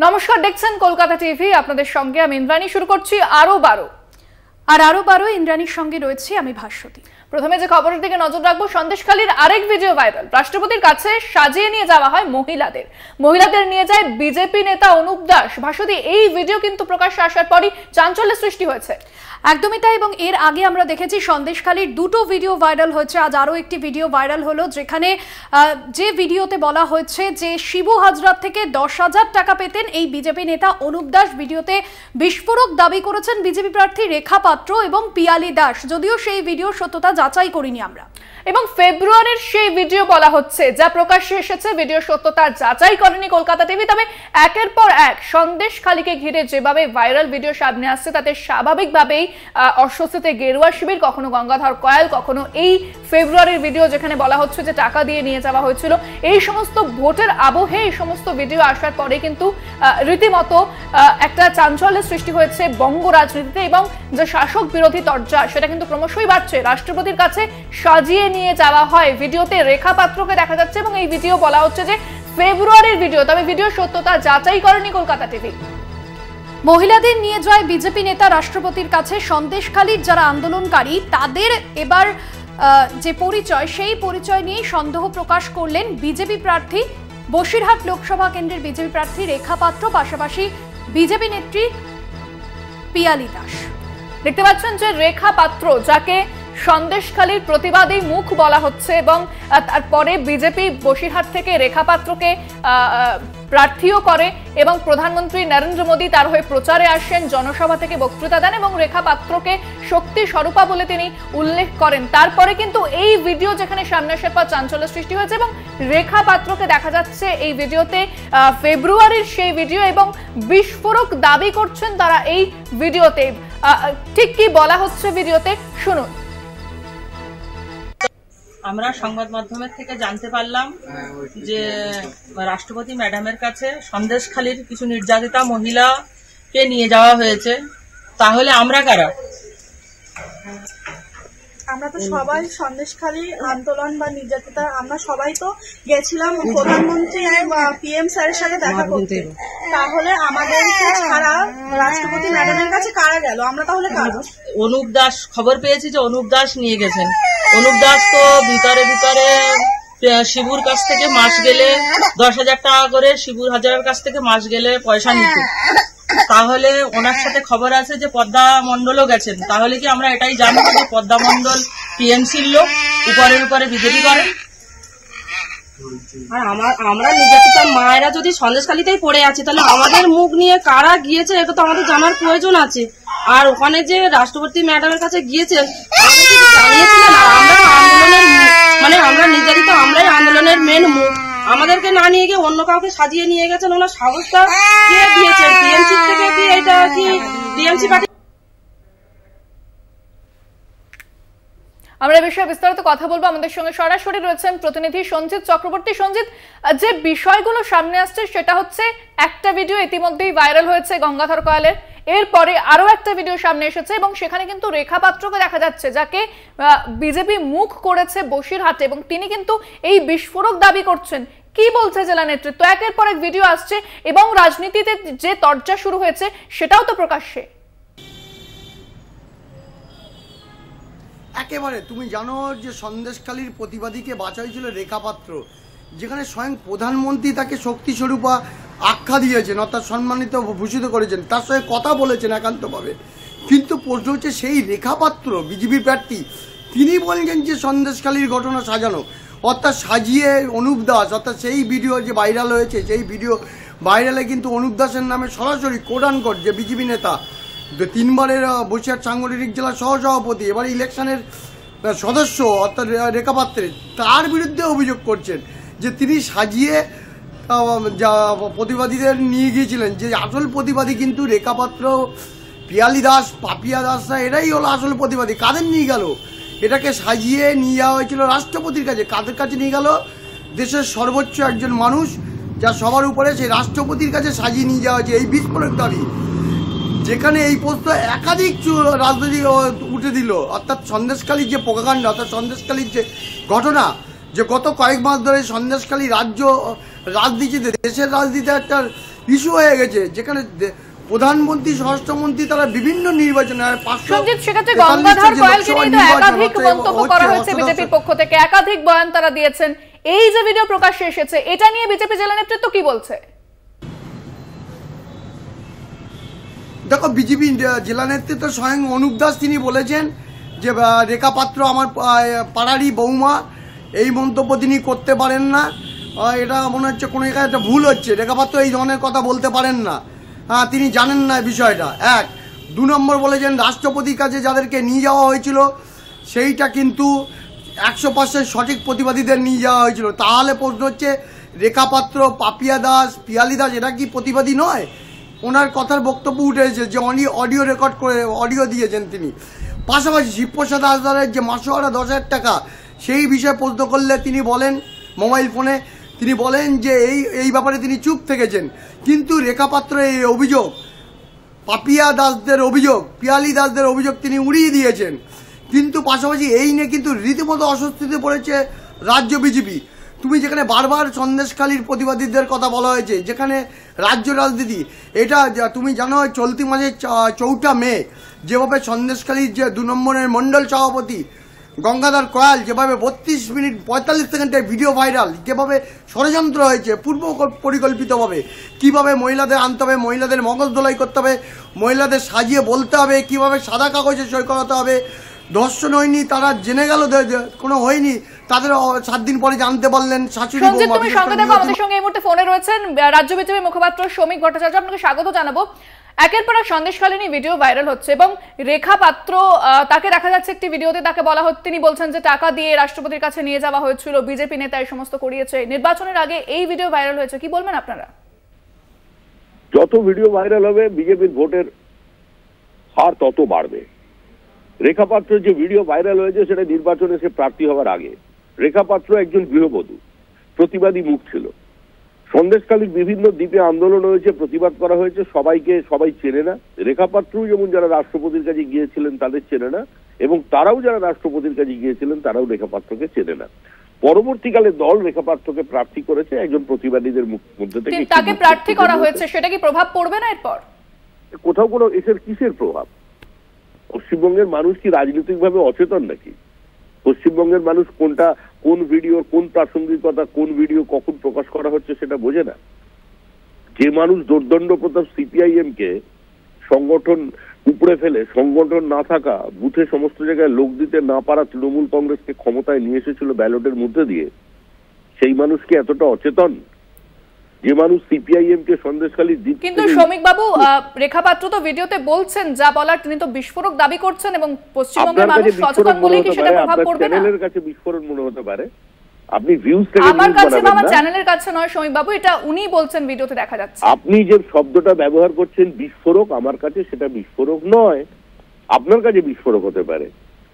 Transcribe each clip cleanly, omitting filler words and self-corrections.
নমস্কার, দেখছেন কলকাতা টিভি। আপনাদের সঙ্গে আমি ইন্দ্রাণী। শুরু করছি আরো 12 আর আরো 12 ইন্দ্রাণীর সঙ্গে রয়েছে আমি ভাস্বতী। প্রথমে যে খবরের দিকে নজর রাখবো, সন্দেশখালীর আরেক ভিডিও ভাইরাল। রাষ্ট্রপতির কাছে সাজিয়ে নিয়ে যাওয়া হয় মহিলাদের নিয়ে যায় বিজেপি নেতা অনুপ দাস। ভাস্বতী, এই ভিডিও কিন্তু প্রকাশ্যে আসার পরই চাঞ্চল্যের সৃষ্টি হয়েছে। একদমই তাই, এবং এর আগে আমরা দেখেছি সন্দেশখালীর দুটো ভিডিও ভাইরাল হয়েছে। আজ আরও একটি ভিডিও ভাইরাল হলো, যেখানে যে ভিডিওতে বলা হয়েছে যে শিবু হাজরার থেকে 10,000 টাকা পেতেন এই বিজেপি নেতা অনুপ দাস। ভিডিওতে বিস্ফোরক দাবি করেছেন বিজেপি প্রার্থী রেখা পাত্র এবং পিয়ালি দাস। যদিও সেই ভিডিও সত্যতা যাচাই করিনি আমরা, এবং ফেব্রুয়ারির সেই ভিডিও বলা হচ্ছে যা প্রকাশ্যে এসেছে, ভিডিও সত্যতা যাচাই করেনি কলকাতা টিভি। তবে একের পর এক সন্দেশখালীকে ঘিরে যেভাবে ভাইরাল ভিডিও সামনে আসছে, তাতে স্বাভাবিকভাবেই অস্বস্তিতে গেরুয়া শিবির, কখনো গঙ্গাধর কয়াল, কখনো এই ফেব্রুয়ারির ভিডিও যেখানে বলা হচ্ছে যে টাকা দিয়ে নিয়ে যাওয়া হয়েছিল। এই সমস্ত ভোটের আবহে এই সমস্ত ভিডিও আসার পরে কিন্তু রীতিমতো একটা চাঞ্চল্যের সৃষ্টি হয়েছে বঙ্গ রাজনীতিতে, এবং যে শাসক বিরোধী তরজা সেটা কিন্তু ক্রমশই বাড়ছে। রাষ্ট্রপতির কাছে সাজিয়ে নিয়ে যাওয়া হয়। ভিডিওতে রেখা পাত্রকে দেখা যাচ্ছে, এবং এই ভিডিও বলা হচ্ছে যে ফেব্রুয়ারির ভিডিও। তবে ভিডিও সত্যতা যাচাই করেনি কলকাতা টিভি। মহিলাদের নিয়ে যায় বিজেপি নেতা রাষ্ট্রপতির কাছে। সন্দেশখালীর যারা আন্দোলনকারী তাদের এবার যে পরিচয়, সেই পরিচয় নিয়েই সন্দেহ প্রকাশ করলেন বিজেপি প্রার্থী, বসিরহাট লোকসভা কেন্দ্রের বিজেপি প্রার্থী রেখা পাত্র, পাশাপাশি বিজেপি নেত্রী পিয়ালি দাস। দেখতে পাচ্ছেন যে রেখা পাত্র, যাকে সন্দেশখালীর প্রতিবাদী মুখ বলা হচ্ছে, এবং তারপরে বিজেপি বসিরহাট থেকে রেখা পাত্রকে প্রার্থীও করে, এবং প্রধানমন্ত্রী নরেন্দ্র মোদী তার হয়ে প্রচারে আসেন, জনসভা থেকে বক্তৃতা দেন, এবং রেখা পাত্রকে শক্তি স্বরূপা বলে তিনি উল্লেখ করেন। তারপরে কিন্তু এই ভিডিও যেখানে সামনে আসার পর চাঞ্চল্যের সৃষ্টি হয়েছে, এবং রেখা পাত্রকে দেখা যাচ্ছে এই ভিডিওতে ফেব্রুয়ারির সেই ভিডিও, এবং বিস্ফোরক দাবি করছেন তারা এই ভিডিওতে। ঠিক কি বলা হচ্ছে ভিডিওতে, শুনুন। আমরা সংবাদ মাধ্যমের থেকে জানতে পারলাম যে রাষ্ট্রপতি ম্যাডামের কাছে সন্দেশখালীর কিছু নির্যাতিতা মহিলাকে নিয়ে যাওয়া হয়েছে। তাহলে আমরা কারা? আমরা তো সবাই সন্দেশখালী আন্দোলন বা নির্যাতিতা, আমরা সবাই তো গেছিলাম প্রধানমন্ত্রী পিএম স্যারের সাথে দেখা করতে। তাহলে আমাদেরকে ছাড়া রাষ্ট্রপতি ম্যাডামের কাছে কারা গেল? আমরা তাহলে কারা? অনুপ দাস, খবর পেয়েছি যে অনুপ দাস নিয়ে গেছেন। অনুপ দাস তো ভিতরে শিবুর কাছ থেকে মাস গেলে 10,000 টাকা করে শিবুর হাজারের কাছ থেকে মাস গেলে পয়সা নিত। তাহলে ওনার সাথে খবর আছে যে পদ্মা মন্ডলও গেছেন। তাহলে কি আমরা এটাই জানবো যে পদ্মা মন্ডল টিএমসির লোক, উপরে বিজেপি করে? আর আমরা নির্যাতিতা মায়েরা যদি সন্দেশখালীতেই পড়ে আছি, তাহলে আমাদের মুখ নিয়ে কারা গিয়েছে এটা তো আমাদের জানার প্রয়োজন আছে। আর ওখানে যে রাষ্ট্রপতি ম্যাডামের কাছে গিয়েছে জানিয়েছিলেন, আর আমরা আন্দোলনের আমরা নির্যাতিত, আমরাই আন্দোলনের মেন মুখ। আমাদেরকে না নিয়ে গিয়ে অন্য কাউকে সাজিয়ে নিয়ে গেছেন। ওনার সাহসটা কে দিয়েছেন? টিএমসি থেকে কি এটা কি টিএমসি পার্টি? আমরা এই বিষয়ে বিস্তারিত কথা বলবো। আমাদের সঙ্গে সরাসরি রয়েছেন প্রতিনিধি সঞ্জিত চক্রবর্তী। সঞ্জিত, যে বিষয়গুলো সামনে আসছে সেটা হচ্ছে, একটা ভিডিও ইতিমধ্যেই ভাইরাল হয়েছে গঙ্গাধর কয়ালের, এরপরে আরো একটা ভিডিও সামনে এসেছে, এবং সেখানে কিন্তু রেখা পাত্রকে দেখা যাচ্ছে, যাকে বিজেপি মুখ করেছে বসিরহাটে, এবং তিনি কিন্তু এই বিস্ফোরক দাবি করছেন। কি বলছে জেলা নেতৃত্ব? একের পর এক ভিডিও আসছে, এবং রাজনীতিতে যে তরজা শুরু হয়েছে সেটাও তো প্রকাশ্যে। একেবারে তুমি জানো যে সন্দেশখালীর প্রতিবাদীকে বাঁচা হয়েছিল রেখা পাত্র, যেখানে স্বয়ং প্রধানমন্ত্রী তাকে শক্তি স্বরূপা আখ্যা দিয়েছেন, অর্থাৎ সম্মানিত ভূষিত করেছেন, তার সঙ্গে কথা বলেছেন একান্তভাবে। কিন্তু প্রশ্ন হচ্ছে, সেই রেখা পাত্র বিজেপির প্রার্থী, তিনি বলছেন যে সন্দেশখালীর ঘটনা সাজানো, অর্থাৎ সাজিয়ে অনুপ দাস, অর্থাৎ সেই ভিডিও যে ভাইরাল হয়েছে, সেই ভিডিও ভাইরালে কিন্তু অনুপ দাসের নামে সরাসরি কোডানকোট যে বিজেপি নেতা, 3বারের বসিরহাট সাংগঠনিক জেলার সহসভাপতি, এবার ইলেকশনের সদস্য, অর্থাৎ রেখা পাত্রের, তার বিরুদ্ধে অভিযোগ করছেন যে তিনি সাজিয়ে প্রতিবাদীদের নিয়ে গিয়েছিলেন। যে আসল প্রতিবাদী কিন্তু রেখা পাত্র, পিয়ালি দাস, পাপিয়া দাসরা, এরাই হলো আসল প্রতিবাদী। কাদের নিয়ে গেল? এটাকে সাজিয়ে নিয়ে যাওয়া হয়েছিল রাষ্ট্রপতির কাছে। কাদের কাছে নিয়ে গেল? দেশের সর্বোচ্চ একজন মানুষ, যা সবার উপরে, সেই রাষ্ট্রপতির কাছে সাজিয়ে নিয়ে যাওয়া হয়েছে। এই বিস্ফোরক দাবি, যেখানে এই প্রশ্ন একাধিক রাজনৈতিক উঠে দিল, অর্থাৎ সন্দেশখালীর যে প্রকাকাণ্ড, অর্থাৎ সন্দেশখালীর যে ঘটনা, যে গত কয়েক মাস ধরে সন্দেশখালী রাজ্য রাজনীতিতে, দেশের রাজনীতিতে একটা ইস্যু হয়ে গেছে, যেখানে প্রধানমন্ত্রী স্বরাষ্ট্রমন্ত্রী তারা বিভিন্ন নির্বাচনে সঞ্জিত সেক্ষেত্রে গঙ্গাধর কয়ালকে নিয়ে তো একাধিক মন্তব্য করা হয়েছে বিজেপির পক্ষ থেকে, একাধিক বয়ান তারা দিয়েছেন। এই যে ভিডিও প্রকাশ্যে এসেছে এটা নিয়ে বিজেপি জেলা নেতৃত্ব কি বলছে? দেখো, বিজেপি জেলা নেতৃত্ব স্বয়ং অনুপ দাস তিনি বলেছেন যে রেখা পাত্র আমার পাড়ারই বৌমা, এই মন্তব্য তিনি করতে পারেন না। এটা মনে হচ্ছে কোনো এখানে একটা ভুল হচ্ছে, রেখা পাত্র এই ধরনের কথা বলতে পারেন না, তিনি জানেন না বিষয়টা। 1 2 নম্বর বলেছেন রাষ্ট্রপতির কাছে যাদেরকে নিয়ে যাওয়া হয়েছিল সেইটা কিন্তু 100% সঠিক প্রতিবাদীদের নিয়ে যাওয়া হয়েছিল। তাহলে প্রশ্ন হচ্ছে রেখা পাত্র, পাপিয়া দাস, পিয়ালি দাস এরা কি প্রতিবাদী নয়? ওনার কথার বক্তব্য উঠে এসেছে যে অডিও রেকর্ড করে অডিও দিয়েছেন তিনি। পাশাপাশি শিবপ্রসাদ হাসদারের যে মাসোহারা 10,000 টাকা সেই বিষয়ে প্রশ্ন করলে তিনি বলেন মোবাইল ফোনে তিনি বলেন যে এই ব্যাপারে তিনি চুপ থেকেছেন। কিন্তু রেখা পাত্রের এই অভিযোগ, পাপিয়া দাসদের অভিযোগ, পিয়ালি দাসদের অভিযোগ তিনি উড়িয়ে দিয়েছেন। কিন্তু পাশাপাশি এই নিয়ে কিন্তু রীতিমতো অস্বস্তিতে পড়েছে রাজ্য বিজেপি। তুমি যেখানে বারবার সন্দেশখালীর প্রতিবাদীদের কথা বলা হয়েছে, যেখানে রাজ্য রাজনীতি, এটা তুমি জানো চলতি মাসের 4 মে যেভাবে সন্দেশখালীর যে 2 নম্বরের মণ্ডল সভাপতি গঙ্গাধর কয়াল যেভাবে 32 মিনিট 45 সেকেন্ডের ভিডিও ভাইরাল, যেভাবে ষড়যন্ত্র হয়েছে পূর্ব পরিকল্পিতভাবে, কিভাবে মহিলাদের আনতে হবে, মহিলাদের মগজ ধোলাই করতে হবে, মহিলাদের সাজিয়ে বলতে হবে, কিভাবে সাদা কাগজে সই করাতে হবে, ধর্ষণ হয়নি তারা জেনে গেল কোনো হয়নি, তাদের 7 দিন পরে জানতে পারলেন শাশুড়ি। তুমি সঙ্গে দেখো, আমাদের সঙ্গে এই মুহূর্তে ফোনে রয়েছেন রাজ্য বিজেপির মুখপাত্র শ্রমিক ভট্টাচার্য, আপনাকে স্বাগত জানাবো। একের পর এক সন্দেশখালী নিয়ে ভিডিও ভাইরাল হচ্ছে এবং রেখা পাত্র তাকে দেখা যাচ্ছে একটি ভিডিওতে তাকে বলা হচ্ছে, তিনি বলছেন যে টাকা দিয়ে রাষ্ট্রপতির কাছে নিয়ে যাওয়া হয়েছিল, বিজেপি নেতা এই সমস্ত করিয়েছে, নির্বাচনের আগে এই ভিডিও ভাইরাল হয়েছে, কি বলবেন আপনারা? যত ভিডিও ভাইরাল হবে বিজেপির ভোটের হার তত বাড়বে। রেখা পাত্রের যে ভিডিও ভাইরাল হয়েছে সেটা নির্বাচনে সে প্রার্থী হওয়ার আগে। রেখা পাত্র একজন গৃহবধূ, প্রতিবাদী মুখ ছিল। সন্দেশখালীর বিভিন্ন দ্বীপে আন্দোলন হয়েছে, প্রতিবাদ করা হয়েছে, সবাই চেনে না। রেখা পাত্র যেমন যারা রাষ্ট্রপতির কাছে গিয়েছিলেন তাদের চেনে না, এবং তারাও যারা রাষ্ট্রপতির কাছে গিয়েছিলেন তারাও রেখা পাত্রকে চেনে না। পরবর্তীকালে দল রেখা পাত্রকে প্রার্থী করেছে একজন প্রতিবাদীদের মধ্যে থেকে। তাকে প্রার্থী করা হয়েছে, সেটা কি প্রভাব পড়বে না এরপর? কোথাও কোনো কিসের প্রভাব? পশ্চিমবঙ্গের মানুষ কি রাজনৈতিকভাবে অচেতন নাকি? পশ্চিমবঙ্গের মানুষ কোন ভিডিওর কোন প্রাসঙ্গিকতা, কোন ভিডিও কখন প্রকাশ করা হচ্ছে সেটা বোঝে না। যে মানুষ দোর্দণ্ড প্রতাপ সিপিআইএম কে সংগঠন উপড়ে ফেলে, সংগঠন না থাকা, বুথে সমস্ত জায়গায় লোক দিতে না পারা তৃণমূল কংগ্রেসকে ক্ষমতায় নিয়ে এসেছিল ব্যালটের মধ্যে দিয়ে, সেই মানুষ কি এতটা অচেতন? যে মানুষ সিপিআইএম কে সন্দেশখালী দ্বীপ। কিন্তু শ্রমিক বাবু, রেখা পাত্র তো ভিডিওতে বলছেন যা বলার, তিনি তো বিস্ফোরক দাবি করছেন এবং পশ্চিমবঙ্গের মানুষ সচেতন বলেই কি সেটা প্রভাব পড়বে না? চ্যানেলের কাছে বিস্ফোরণ মনে হতে পারে, আপনি ভিউজ থেকে আমার কাছে বা আমার চ্যানেলের কাছে নয় শ্রমিক বাবু, এটা উনি বলছেন, ভিডিওতে দেখা যাচ্ছে। আপনি যে শব্দটা ব্যবহার করছেন বিস্ফোরক, আমার কাছে সেটা বিস্ফোরক নয়। আপনার কাছে বিস্ফোরক হতে পারে,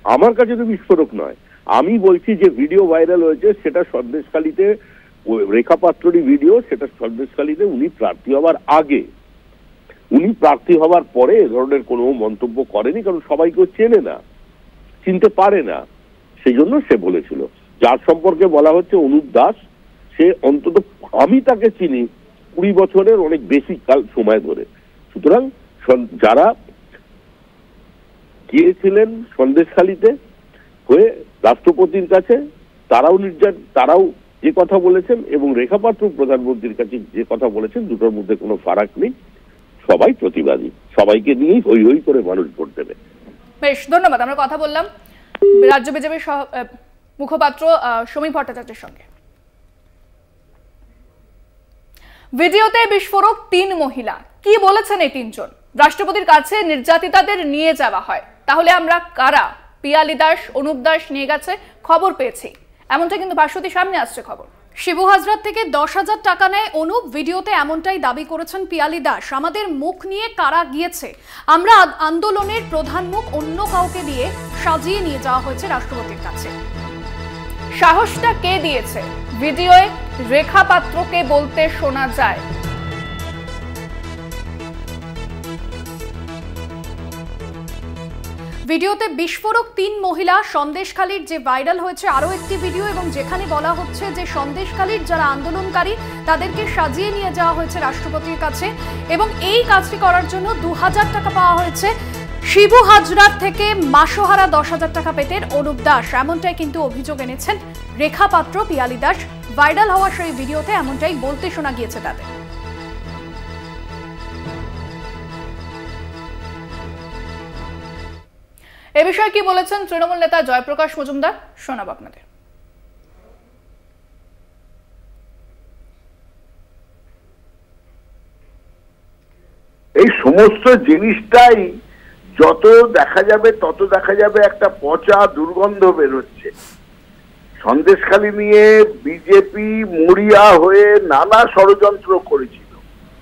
আমার কাছে তো বিস্ফোরক নয়। আমি বলছি যে ভিডিও ভাইরাল হয়েছে সেটা সন্দেশখালীতে রেখা পাত্ররই ভিডিও, সেটা সন্দেশখালীতে উনি প্রার্থী হওয়ার আগে। উনি প্রার্থী হওয়ার পরে এ ধরনের কোনো মন্তব্য করেনি, কারণ সবাই কেউ চেনে না, চিনতে পারে না, সেই জন্য সে বলেছিল। যার সম্পর্কে বলা হচ্ছে অনুপ দাস, সে অন্তত আমি তাকে চিনি 20 বছরের অনেক বেশি কাল সময় ধরে। সুতরাং যারা গিয়েছিলেন সন্দেশখালীতে হয়ে রাষ্ট্রপতির কাছে, তারাও যে কথা বলেছেন, এবং রেখা পাত্র প্রধানমন্ত্রীর কাছে যে কথা বলেছেন, দুটোর মধ্যে কোনো ফারাক নেই। সবাই প্রতিবাদী, সবাইকে নিয়েই হই হই করে মানুষ ভোট দেবে। বেশ, ধন্যবাদ। আমরা কথা বললাম রাজ্য বিজেপির মুখপাত্র শ্রমিক ভট্টাচার্যের সঙ্গে। ভিডিওতে বিস্ফোরক 3 মহিলা, কি বলেছেন এই 3 জন? রাষ্ট্রপতির কাছে নির্যাতিতাদের নিয়ে যাওয়া হয়, তাহলে আমরা কারা? পিয়ালি দাস, অনুপ দাস নিয়ে গেছে, খবর পেয়েছি, এমনটা কিন্তু ভাস্বতী সামনে আসছে খবর। শিবু হাজরার থেকে 10,000 টাকা নেয় অনুপ, ভিডিওতে এমনটাই দাবি করেছেন পিয়ালি দাস। আমাদের মুখ নিয়ে কারা গিয়েছে? আমরা আন্দোলনের প্রধান মুখ অন্য কাউকে দিয়ে সাজিয়ে নিয়ে যাওয়া হয়েছে রাষ্ট্রপতির কাছে। সাহসটা কে দিয়েছে? ভিডিওয়ে রেখা পাত্রকে বলতে শোনা যায়, ভিডিওতে বিস্ফোরক 3 মহিলা, সন্দেশখালীর যে ভাইরাল হয়েছে আরও একটি ভিডিও, এবং যেখানে বলা হচ্ছে যে সন্দেশখালীর যারা আন্দোলনকারী তাদেরকে সাজিয়ে নিয়ে যাওয়া হয়েছে রাষ্ট্রপতির কাছে, এবং এই কাজটি করার জন্য 2000 টাকা পাওয়া হয়েছে। শিবু হাজরার থেকে মাসোহারা 10,000 টাকা পেতেন অনুপ দাস, এমনটাই কিন্তু অভিযোগ এনেছেন রেখা পাত্র, পিয়ালি দাস। ভাইরাল হওয়া সেই ভিডিওতে এমনটাই বলতে শোনা গিয়েছে তাদের। এ বিষয়ে কি বলেছেন তৃণমূল নেতা জয়প্রকাশ মজুমদার, শোনাব আপনাদের। এই সমস্ত জিনিসটাই যত দেখা যাবে তত দেখা যাবে একটা পচা দুর্গন্ধ বেরোচ্ছে। সন্দেশখালী নিয়ে বিজেপি মরিয়া হয়ে নানা ষড়যন্ত্র করেছিল,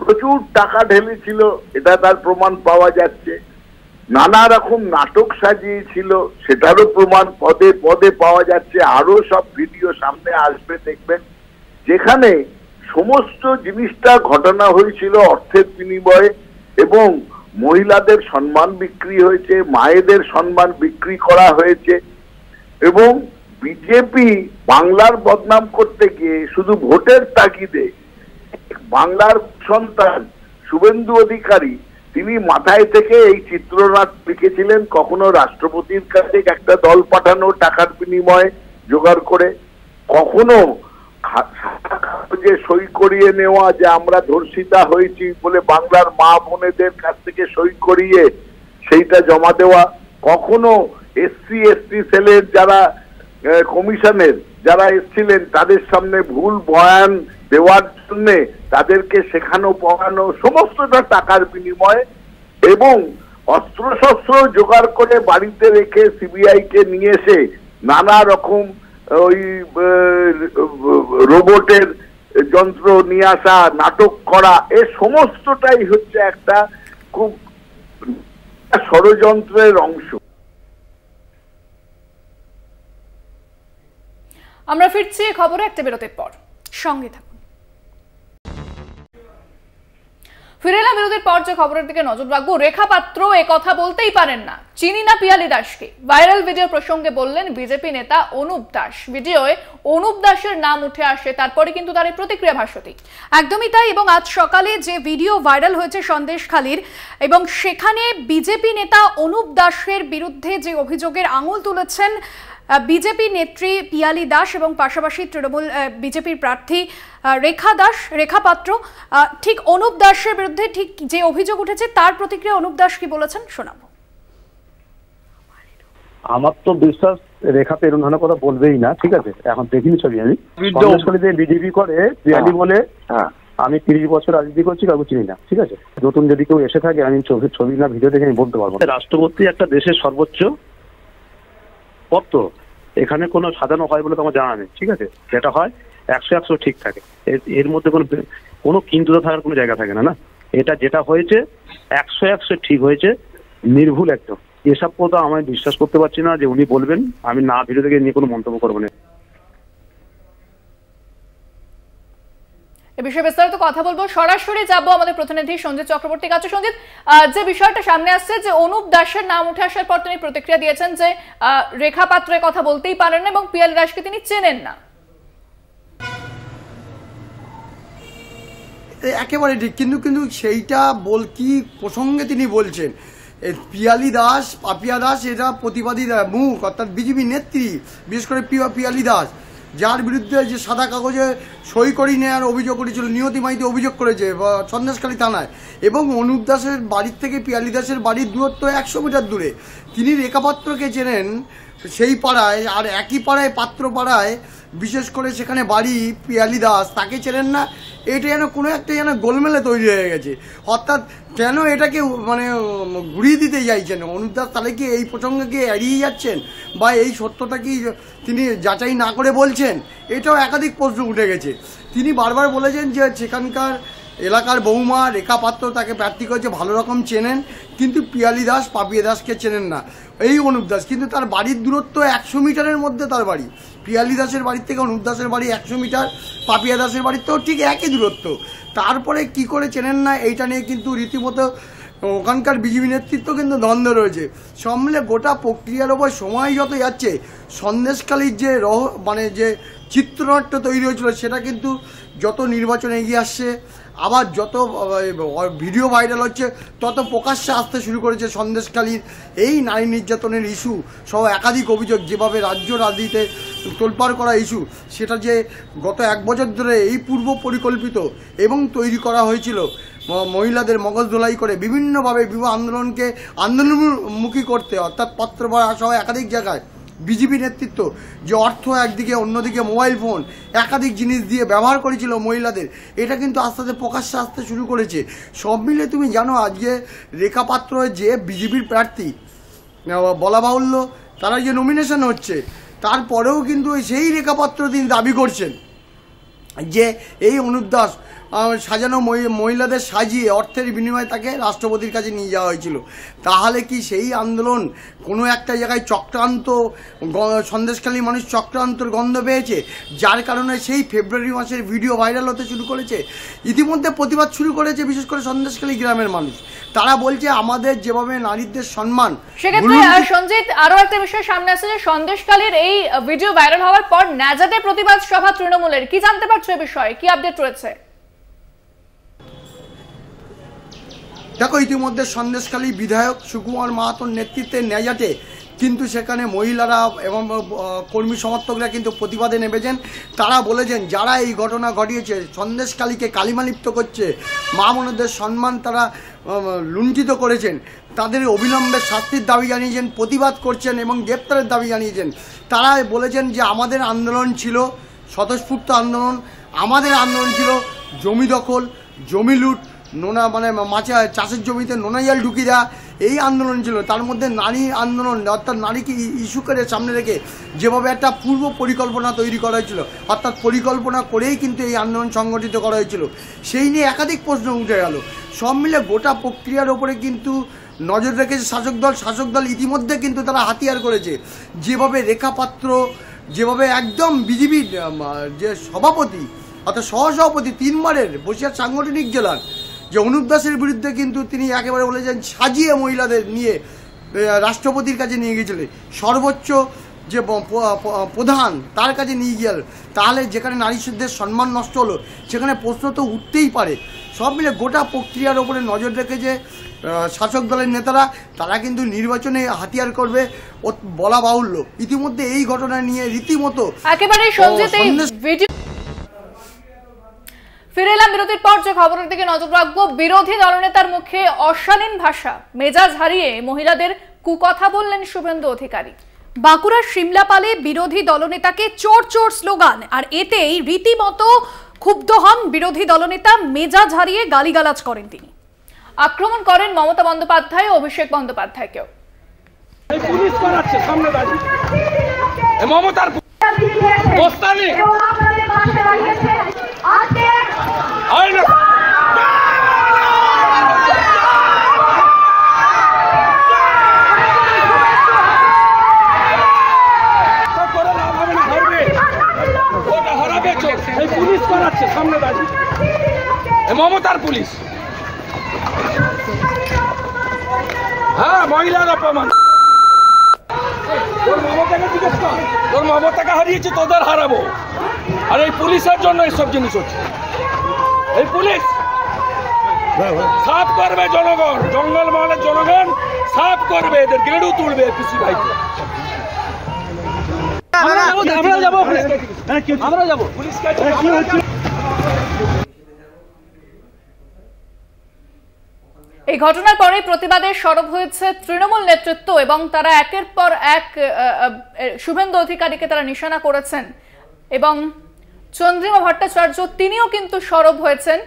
প্রচুর টাকা ঢেলেছিল, এটা তার প্রমাণ পাওয়া যাচ্ছে। নানা রকম নাটক সাজিয়েছিল, সেটারও প্রমাণ পদে পদে পাওয়া যাচ্ছে। আরো সব ভিডিও সামনে আসবে, দেখবেন, যেখানে সমস্ত জিনিসটা ঘটনা হয়েছিল অর্থের বিনিময়ে, এবং মহিলাদের সম্মান বিক্রি হয়েছে, মায়েদের সম্মান বিক্রি করা হয়েছে। এবং বিজেপি বাংলার বদনাম করতে গিয়ে শুধু ভোটের তাগিদে বাংলার সন্তান শুভেন্দু অধিকারী, তিনি মাথায় থেকে এই চিত্রনাট লিখেছিলেন, কখনো রাষ্ট্রপতির কাছে একটা দল পাঠানো টাকার বিনিময়ে জোগাড় করে, কখনো যে সই করিয়ে নেওয়া যে আমরা ধর্ষিতা হয়েছি বলে বাংলার মা বোনেদের কাছ থেকে সই করিয়ে সেইটা জমা দেওয়া, কখনো এসসি এসটি সেলের যারা কমিশনের যারা এসছিলেন তাদের সামনে ভুল বয়ান দেওয়ার জন্য তাদেরকে শেখানো পড়ানো, সমস্তটা টাকার বিনিময়ে, এবং অস্ত্রশস্ত্র জোগাড় করে বাড়িতে রেখে সিবিআই কে নিয়ে এসে নানা রকম ওই রোবটের যন্ত্র নিয়ে আসা, নাটক করা, এ সমস্তটাই হচ্ছে একটা খুব ষড়যন্ত্রের অংশ। আমরা ফিরছি খবরে একটা বিরতির পর, সঙ্গে থাকুন। ফিরে এলাম বিরতির পর। যে খবরের দিকে নজর রাখবো, রেখা পাত্র এ কথা বলতেই পারেন না, চিনি না পিয়ালি দাসকে। ভাইরাল ভিডিও প্রসঙ্গে বললেন বিজেপি নেতা অনুপ দাস। ভিডিওয়ে অনুপ দাসের নাম উঠে আসে, তারপরে কিন্তু তার এই প্রতিক্রিয়া ভাষতি। একদমই তাই। এবং আজ সকালে যে ভিডিও ভাইরাল হয়েছে সন্দেশখালীর, এবং সেখানে বিজেপি নেতা অনুপ দাসের বিরুদ্ধে যে অভিযোগের আঙুল তুলেছেন বিজেপি নেত্রী পিয়ালি দাস এবং পাশাপাশি তৃণমূল বিজেপির প্রার্থী রেখা পাত্র, ঠিক অনুপ দাসের বিরুদ্ধে ঠিক যে অভিযোগ উঠেছে তার প্রতিক্রিয়া অনুপ দাস কি বলেছেন শোনাবো। আমার তো বিশ্বাস রেখা তো এরকম ধরনের কথা বলবেই না, ঠিক আছে? এখন দেখিনি ছবি, আমি বিজেপি করে পিয়ালি বলে আমি 30 বছর রাজনীতি করছি, কাউকে চিনি না, ঠিক আছে? নতুন যদি কেউ এসে থাকে আমি ছবি না ভিডিও দেখে আমি বলতে পারবো। রাষ্ট্রপতি একটা দেশের সর্বোচ্চ পদ, তো এখানে কোনো সাজানো হয় বলে তো আমার জানা নেই, ঠিক আছে? যেটা হয় 100 ঠিক থাকে, এর মধ্যে কোনো কিন্তু থাকার কোনো জায়গা থাকে না। না, এটা যেটা হয়েছে 100 ঠিক হয়েছে, নির্ভুল একদম। এসব কথা আমি বিশ্বাস করতে পারছি না যে উনি বলবেন, আমি না ভিডিও থেকে নিয়ে কোনো মন্তব্য করবো না। এ বিষয়ে বিস্তারিত কথা বলবো, সরাসরি যাবো আমাদের প্রতিনিধি সঞ্জিত চক্রবর্তীর কাছে। সঞ্জিত, যে বিষয়টা সামনে আসছে যে অনুপ দাসের নাম উঠে আসার পর তিনি প্রতিক্রিয়া দিয়েছেন যে রেখা পাত্রের কথা বলতেই পারেন না এবং পিয়ালি দাসকে তিনি চেনেন না। একেবারে ঠিক, কিন্তু সেইটা কি প্রসঙ্গে তিনি বলছেন, পিয়ালি দাস, পাপিয়া দাস, এটা প্রতিবাদী মুখ, অর্থাৎ বিজেপি নেত্রী, বিশেষ করে পিয়ালি দাস, যার বিরুদ্ধে যে সাদা কাগজে সই করিয়ে নেওয়ার অভিযোগ করেছিল, নিয়তি মাইতি অভিযোগ করেছে সন্দেশখালী থানায়। এবং অনুপ দাসের বাড়ির থেকে পিয়ালি দাসের বাড়ির দূরত্ব 100 মিটার দূরে। তিনি রেখা পাত্রকে চেনেন সেই পাড়ায়, আর একই পাড়ায় পাত্রপাড়ায়, বিশেষ করে সেখানে বাড়ি পিয়ালি দাস, তাকে চেনেন না। এটা যেন কোনো একটা যেন গোলমেলে তৈরি হয়ে গেছে। অর্থাৎ কেন এটাকে ঘুরিয়ে দিতে চাইছেন অনুপ দাস? তাহলে কি এই প্রসঙ্গকে এড়িয়ে যাচ্ছেন, বা এই সত্যটা কি তিনি যাচাই না করে বলছেন? এটাও একাধিক প্রশ্ন উঠে গেছে। তিনি বারবার বলেছেন যে সেখানকার এলাকার বৌমা রেখা পাত্র তাকে প্রার্থী করেছে, ভালো রকম চেনেন, কিন্তু পিয়ালি দাস, পাপিয়া দাসকে চেনেন না এই অনুপ দাস। কিন্তু তার বাড়ির দূরত্ব 100 মিটারের মধ্যে তার বাড়ি। পিয়ালি দাসের বাড়ির থেকে অনুপ দাসের বাড়ি 100 মিটার, পাপিয়া দাসের বাড়ির থেকেও ঠিক একই দূরত্ব। তারপরে কি করে চেনেন না, এইটা নিয়ে কিন্তু রীতিমতো ওখানকার বিজেপি নেতৃত্ব কিন্তু দ্বন্দ্ব রয়েছে। সব মিলে গোটা প্রক্রিয়ার ওপর সময় যত যাচ্ছে সন্দেশখালীর যে মানে যে চিত্রনাট্য তৈরি হয়েছিল সেটা কিন্তু যত নির্বাচন এগিয়ে আসছে, আবার যত ভিডিও ভাইরাল হচ্ছে তত প্রকাশ্যে আসতে শুরু করেছে সন্দেশখালীর এই নারী নির্যাতনের ইস্যু সহ একাধিক অভিযোগ, যেভাবে রাজ্য রাজনীতিতে তোলপাড় করা ইস্যু, সেটা যে গত 1 বছর ধরে এই পূর্ব পরিকল্পিত এবং তৈরি করা হয়েছিল মহিলাদের মগজ ধোলাই করে বিভিন্নভাবে বিবাহ আন্দোলনকে আন্দোলনমুখী করতে, অর্থাৎ পত্র পড়া সহ একাধিক জায়গায় বিজেপি নেতৃত্ব যে অর্থ একদিকে অন্যদিকে মোবাইল ফোন একাধিক জিনিস দিয়ে ব্যবহার করেছিল মহিলাদের, এটা কিন্তু আস্তে আস্তে প্রকাশ্যে আসতে শুরু করেছে। সব মিলে তুমি জানো আজকে রেখা পাত্র যে বিজেপির প্রার্থী বলা বাহুল্য, তারা যে নমিনেশন হচ্ছে তারপরেও কিন্তু সেই রেখা পাত্র তিনি দাবি করছেন যে এই অনুপ দাস সাজানো মহিলাদের সাজিয়ে অর্থের বিনিময়ে তাকে রাষ্ট্রপতির কাছে নিয়ে যাওয়া হয়েছিল। তাহলে কি সেই আন্দোলন কোনো একটা জায়গায় চক্রান্ত, সন্দেশখালী মানুষ চক্রান্তর গন্ধ পেয়েছে, যার কারণে সেই ফেব্রুয়ারি মাসের ভিডিও ভাইরাল হতে শুরু করেছে? ইতিমধ্যে প্রতিবাদ শুরু করেছে বিশেষ করে সন্দেশখালী গ্রামের মানুষ। তারা বলছে আমাদের যেভাবে নারীদের সম্মান। সেক্ষেত্রে সঞ্জিত, আরো একটা বিষয় সামনে আসছে যে সন্দেশখালীর এই ভিডিও ভাইরাল হওয়ার পর নাজাতে প্রতিবাদ সভা তৃণমূলের, কি জানতে পারছো এই বিষয়ে, কি আপডেট রয়েছে? দেখো, ইতিমধ্যে সন্দেশখালী বিধায়ক সুকুমার মাহাতোর নেতৃত্বে নেজাটে কিন্তু সেখানে মহিলারা এবং কর্মী সমর্থকরা কিন্তু প্রতিবাদে নেমেছেন। তারা বলেছেন যারা এই ঘটনা ঘটিয়েছে, সন্দেশখালীকে কালিমালিপ্ত করছে, মা বোনদের সম্মান তারা লুণ্ঠিত করেছেন, তাদের অবিলম্বে শাস্তির দাবি জানিয়েছেন, প্রতিবাদ করছেন এবং গ্রেপ্তারের দাবি জানিয়েছেন। তারা বলেছেন যে আমাদের আন্দোলন ছিল স্বতঃস্ফূর্ত আন্দোলন, আমাদের আন্দোলন ছিল জমি দখল, জমি লুট, নোনা মানে চাষের জমিতে নোনা জল ঢুকিয়ে দেওয়া, এই আন্দোলন ছিল। তার মধ্যে নারী আন্দোলন, অর্থাৎ নারীকে ইস্যু করে সামনে রেখে যেভাবে একটা পূর্ব পরিকল্পনা তৈরি করা হয়েছিল, অর্থাৎ পরিকল্পনা করেই কিন্তু এই আন্দোলন সংগঠিত করা হয়েছিল, সেই নিয়ে একাধিক প্রশ্ন উঠে গেল। সব মিলে গোটা প্রক্রিয়ার ওপরে কিন্তু নজর রেখেছে শাসক দল ইতিমধ্যে কিন্তু তারা হাতিয়ার করেছে। যেভাবে রেখা পাত্র, যেভাবে একদম বিজেপির যে সভাপতি অর্থাৎ সহসভাপতি 3 বারের বসিরহাট সাংগঠনিক জেলার যে অনুপ দাসের বিরুদ্ধে কিন্তু তিনি একেবারে বলেছেন সাজিয়ে মহিলাদের নিয়ে রাষ্ট্রপতির কাছে নিয়ে গিয়েছিলেন, সর্বোচ্চ যে প্রধান তার কাছে নিয়ে গেল। তাহলে যেখানে নারীদের সম্মান নষ্ট হলো সেখানে প্রশ্ন তো উঠতেই পারে। সব মিলে গোটা প্রক্রিয়ার ওপরে নজর রেখেছে শাসক দলের নেতারা। তারা কিন্তু নির্বাচনে হাতিয়ার করবে বলা বাহুল্য। ইতিমধ্যে এই ঘটনা নিয়ে রীতিমতো একেবারে ফিরে এলাম বিরতির পর। যে খবরের দিকে নজর রাখবো, বিরোধী দলনেতার মুখে অশালীন ভাষা, মেজাজ হারিয়ে মহিলাদের কুকথা বললেন শুভেন্দু অধিকারী। বাঁকুড়ার সিমলাপালে বিরোধী দলনেতাকে চোর চোর স্লোগান, আর এতেই রীতিমতো ক্ষুব্ধ হন বিরোধী দলনেতা, মেজাজ হারিয়ে গালিগালাজ করেন তিনি। আক্রমণ করেন মমতা বন্দ্যোপাধ্যায় ও অভিষেক বন্দ্যোপাধ্যায়কেও। মমতার পুলিশ, হ্যাঁ, মহিলার অপমান। তোর মমতাকে জিজ্ঞেস কর, তোর মমতাকে হারিয়েছি, তোদের হারাবো। আর এই পুলিশের জন্য এইসব জিনিস হচ্ছে। এই পুলিশ সাফ করবে জনগণ, জঙ্গল মহলের জনগণ সাফ করবে, এদের গেড়ু তুলবে পিসি ভাইকে। আমরা যাবো পুলিশ কাছে। এই ঘটনার পরে প্রতিবাদে সরব হয়েছে তৃণমূল নেতৃত্ব এবং তারা একের পর এক শুভেন্দু অধিকারীকে তারা নিশানা করেছেন এবং চন্দ্রিমা ভট্টাচার্য তিনিও কিন্তু সরব হয়েছেন।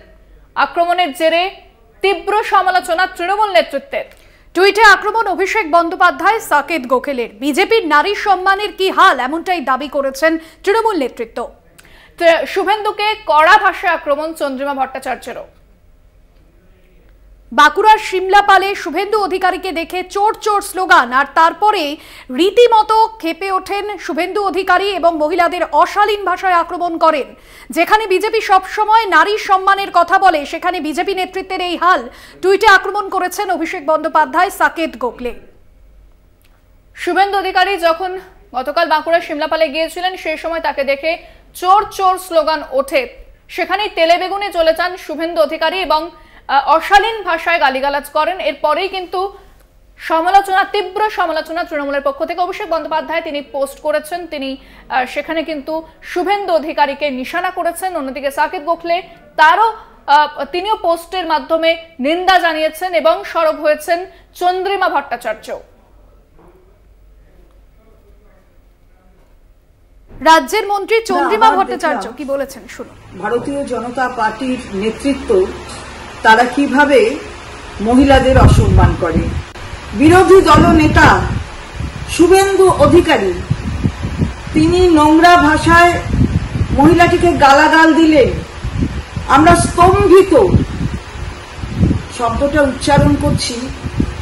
আক্রমণের জেরে তীব্র সমালোচনা তৃণমূল নেতৃত্বের। টুইটে আক্রমণ অভিষেক বন্দ্যোপাধ্যায়, সাকেত গোখেলের। বিজেপির নারী সম্মানের কি হাল, এমনটাই দাবি করেছেন তৃণমূল নেতৃত্ব। শুভেন্দুকে কড়া ভাষায় আক্রমণ চন্দ্রিমা ভট্টাচার্যেরও। বাঁকুড়ার সিমলাপালে শুভেন্দু অধিকারীকে দেখে চোর চোর স্লোগান, আর তারপরে রীতিমতো ক্ষেপে ওঠেন শুভেন্দু অধিকারী এবং মহিলাদের অশালীন ভাষায় আক্রমণ করেন। যেখানে বিজেপি সবসময় নারী সম্মানের কথা বলে, সেখানে বিজেপি নেতৃত্বের এই হাল। টুইটে আক্রমণ করেছেন অভিষেক বন্দ্যোপাধ্যায়, সাকেত গোখলে। শুভেন্দু অধিকারী যখন গতকাল বাঁকুড়ার সিমলাপালে গিয়েছিলেন, সেই সময় তাকে দেখে চোর চোর স্লোগান ওঠে। সেখানেই তেলে বেগুনে চলে যান শুভেন্দু অধিকারী এবং অশালীন ভাষায় গালিগালাজ করেন। এরপরেই কিন্তু তীব্র সমালোচনা তৃণমূলের পক্ষ থেকে। অভিষেক বন্দ্যোপাধ্যায় তিনি পোস্ট করেছেন, তিনি সেখানে কিন্তু শুভেন্দু অধিকারীকে নিশানা করেছেন। অন্যদিকে সাকেত গোখলে তিনিও পোস্টের মাধ্যমে নিন্দা জানিয়েছেন এবং সরব হয়েছেন চন্দ্রিমা ভট্টাচার্য। রাজ্যের মন্ত্রী চন্দ্রিমা ভট্টাচার্য কি বলেছেন শুনুন। ভারতীয় জনতা পার্টির নেতৃত্ব তারা কিভাবে মহিলাদের অসম্মান করে। বিরোধী দলনেতা শুভেন্দু অধিকারী তিনি নোংরা ভাষায় মহিলাটিকে গালাগাল দিলেন। আমরা স্তম্ভিত। শব্দটা উচ্চারণ করছি,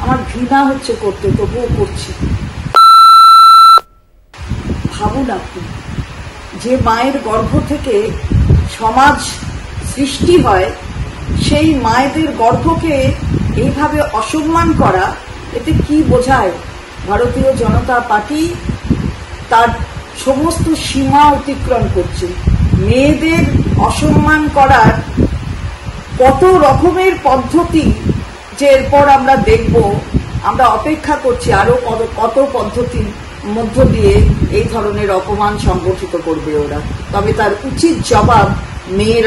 আমার ঘৃণা হচ্ছে করতে, তবুও করছি। ভাবুন আপনি, যে মায়ের গর্ভ থেকে সমাজ সৃষ্টি হয়, সেই মায়েদের গর্ভকে এইভাবে অসম্মান করা, এতে কি বোঝায়? ভারতীয় জনতা পার্টি তার সমস্ত সীমা অতিক্রম করছে। মেয়েদের অসম্মান করার কত রকমের পদ্ধতি যে এরপর আমরা দেখব, আমরা অপেক্ষা করছি আরো কত পদ্ধতির মধ্য দিয়ে এই ধরনের অপমান সংগঠিত করবে ওরা। তবে তার উচিত জবাব মেয়েরা।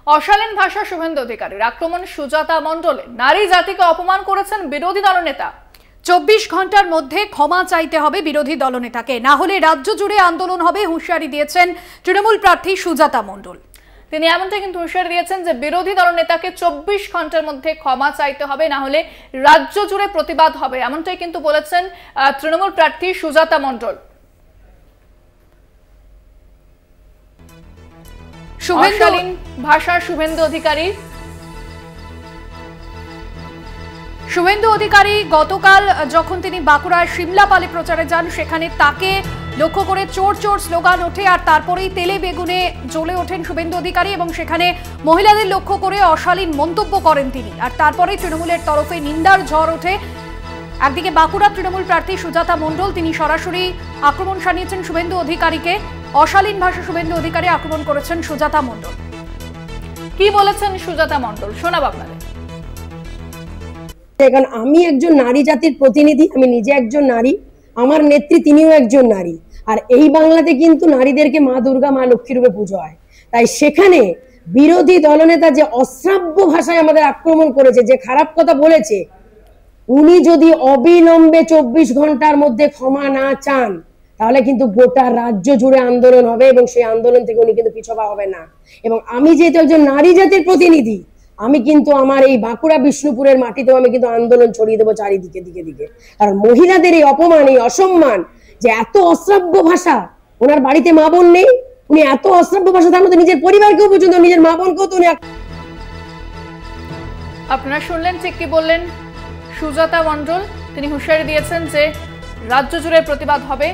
অশালীন ভাষা শুভেন্দু অধিকারীর আক্রমণ সুজাতা মণ্ডলে। নারী জাতিকে অপমান করেছেন বিরোধী দলনেতা। 24 ঘন্টার মধ্যে ক্ষমা চাইতে হবে বিরোধী দলনেতাকে, না হলে রাজ্য জুড়ে আন্দোলন হবে, হুঁশিয়ারি দিয়েছেন তৃণমূল প্রার্থী সুজাতা মণ্ডল। তিনি এমনটাই কিন্তু হুঁশিয়ারি দিয়েছেন যে বিরোধী দলনেতাকে 24 ঘন্টার মধ্যে ক্ষমা চাইতে হবে, না হলে রাজ্য জুড়ে প্রতিবাদ হবে। এমনটাই কিন্তু বলেছেন তৃণমূল প্রার্থী সুজাতা মণ্ডল। অশালীন ভাষা শুভেন্দু অধিকারী গতকাল যখন তিনি বাঁকুড়ার সিমলাপালে প্রচারে যান, সেখানে তাকে লক্ষ্য করে চোর চোর স্লোগান ওঠে, আর তারপরেই তেলে বেগুনে জ্বলে ওঠেন শুভেন্দু অধিকারী এবং সেখানে মহিলাদের লক্ষ্য করে অশালীন মন্তব্য করেন তিনি। আর তারপরেই তৃণমূলের তরফে নিন্দার ঝড় ওঠে। একদিকে বাঁকুড়া তৃণমূল প্রার্থী সুজাতা মণ্ডল তিনি সরাসরি আক্রমণ শানিয়েছেন শুভেন্দু অধিকারীকে। অশালীন ভাষা শুভেন্দু অধিকারী আক্রমণ করেছেন সুজাতা মণ্ডল। কি বলেছেন সুজাতা মণ্ডল শোনাব আপনাদের। এখন আমি একজন নারী জাতির প্রতিনিধি, আমি নিজে একজন নারী, আমার নেত্রী তিনিও একজন নারী। আর এই বাংলাতে কিন্তু নারীদেরকে মা দুর্গা, মা লক্ষ্মী রূপে পুজো হয়। তাই সেখানে বিরোধী দলনেতা যে অশ্রাব্য ভাষায় আমাদের আক্রমণ করেছে, যে খারাপ কথা বলেছে, উনি যদি অবিলম্বে 24 ঘন্টার মধ্যে ক্ষমা না চান, তাহলে কিন্তু গোটা রাজ্য জুড়ে আন্দোলন হবে এবং সেই আন্দোলন থেকে উনি কিন্তু পিছপা হবে না। এবং আমি যেহেতু একজন নারী জাতির প্রতিনিধি, আমি কিন্তু আমার এই বাঁকুড়া বিষ্ণুপুরের মাটিতেও আমি কিন্তু আন্দোলন ছড়িয়ে দেবো চারিদিকে দিকে দিকে। কারণ মহিলাদের এই অপমান, এই অসম্মান, যে এত অশ্রাব্য ভাষা, ওনার বাড়িতে মা বোন নেই, উনি এত অশ্রাব্য ভাষা, তার মধ্যে নিজের পরিবারকেও পর্যন্ত, নিজের মা বোনকেও তো উনি। আপনারা শুনলেন ঠিক কি বললেন সুজাতা মণ্ডল। তিনি হুঁশিয়ারি দিয়েছেন যে রাজ্য জুড়ে প্রতিবাদ হবে।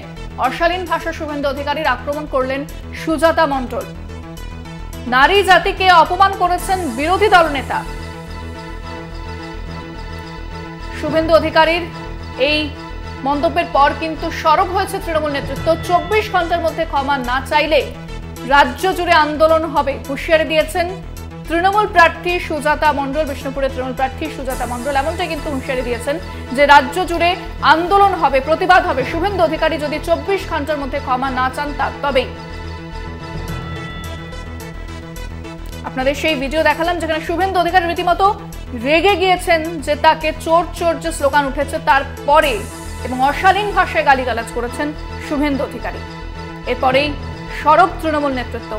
অশালীন ভাষা শুভেন্দু অধিকারীর আক্রমণ করলেন সুজাতা মণ্ডল। নারী জাতিকে অপমান করেছেন বিরোধী দলনেতা। শুভেন্দু অধিকারীর এই মন্তব্যের পর কিন্তু সরব হয়েছে তৃণমূল নেতৃত্ব। 24 ঘন্টার মধ্যে ক্ষমা না চাইলে রাজ্য জুড়ে আন্দোলন হবে, হুঁশিয়ারি দিয়েছেন তৃণমূল প্রার্থী সুজাতা মণ্ডল। বিষ্ণুপুরের তৃণমূল প্রার্থী সুজাতা মণ্ডল এমনটাই কিন্তু হুঁশিয়ারি দিয়েছেন যে রাজ্য জুড়ে আন্দোলন হবে, প্রতিবাদ হবে। শুভেন্দু অধিকারী যদি 24 ঘন্টার মধ্যে ক্ষমা না চান তবেই। আপনাদের সেই ভিডিও দেখালাম যেখানে শুভেন্দু অধিকারী রীতিমতো রেগে গিয়েছেন যে তাকে চোর চোর যে স্লোগান উঠেছে তারপরে, এবং অশালীন ভাষায় গালিগালাজ করেছেন শুভেন্দু অধিকারী। এরপরেই সরব তৃণমূল নেতৃত্ব।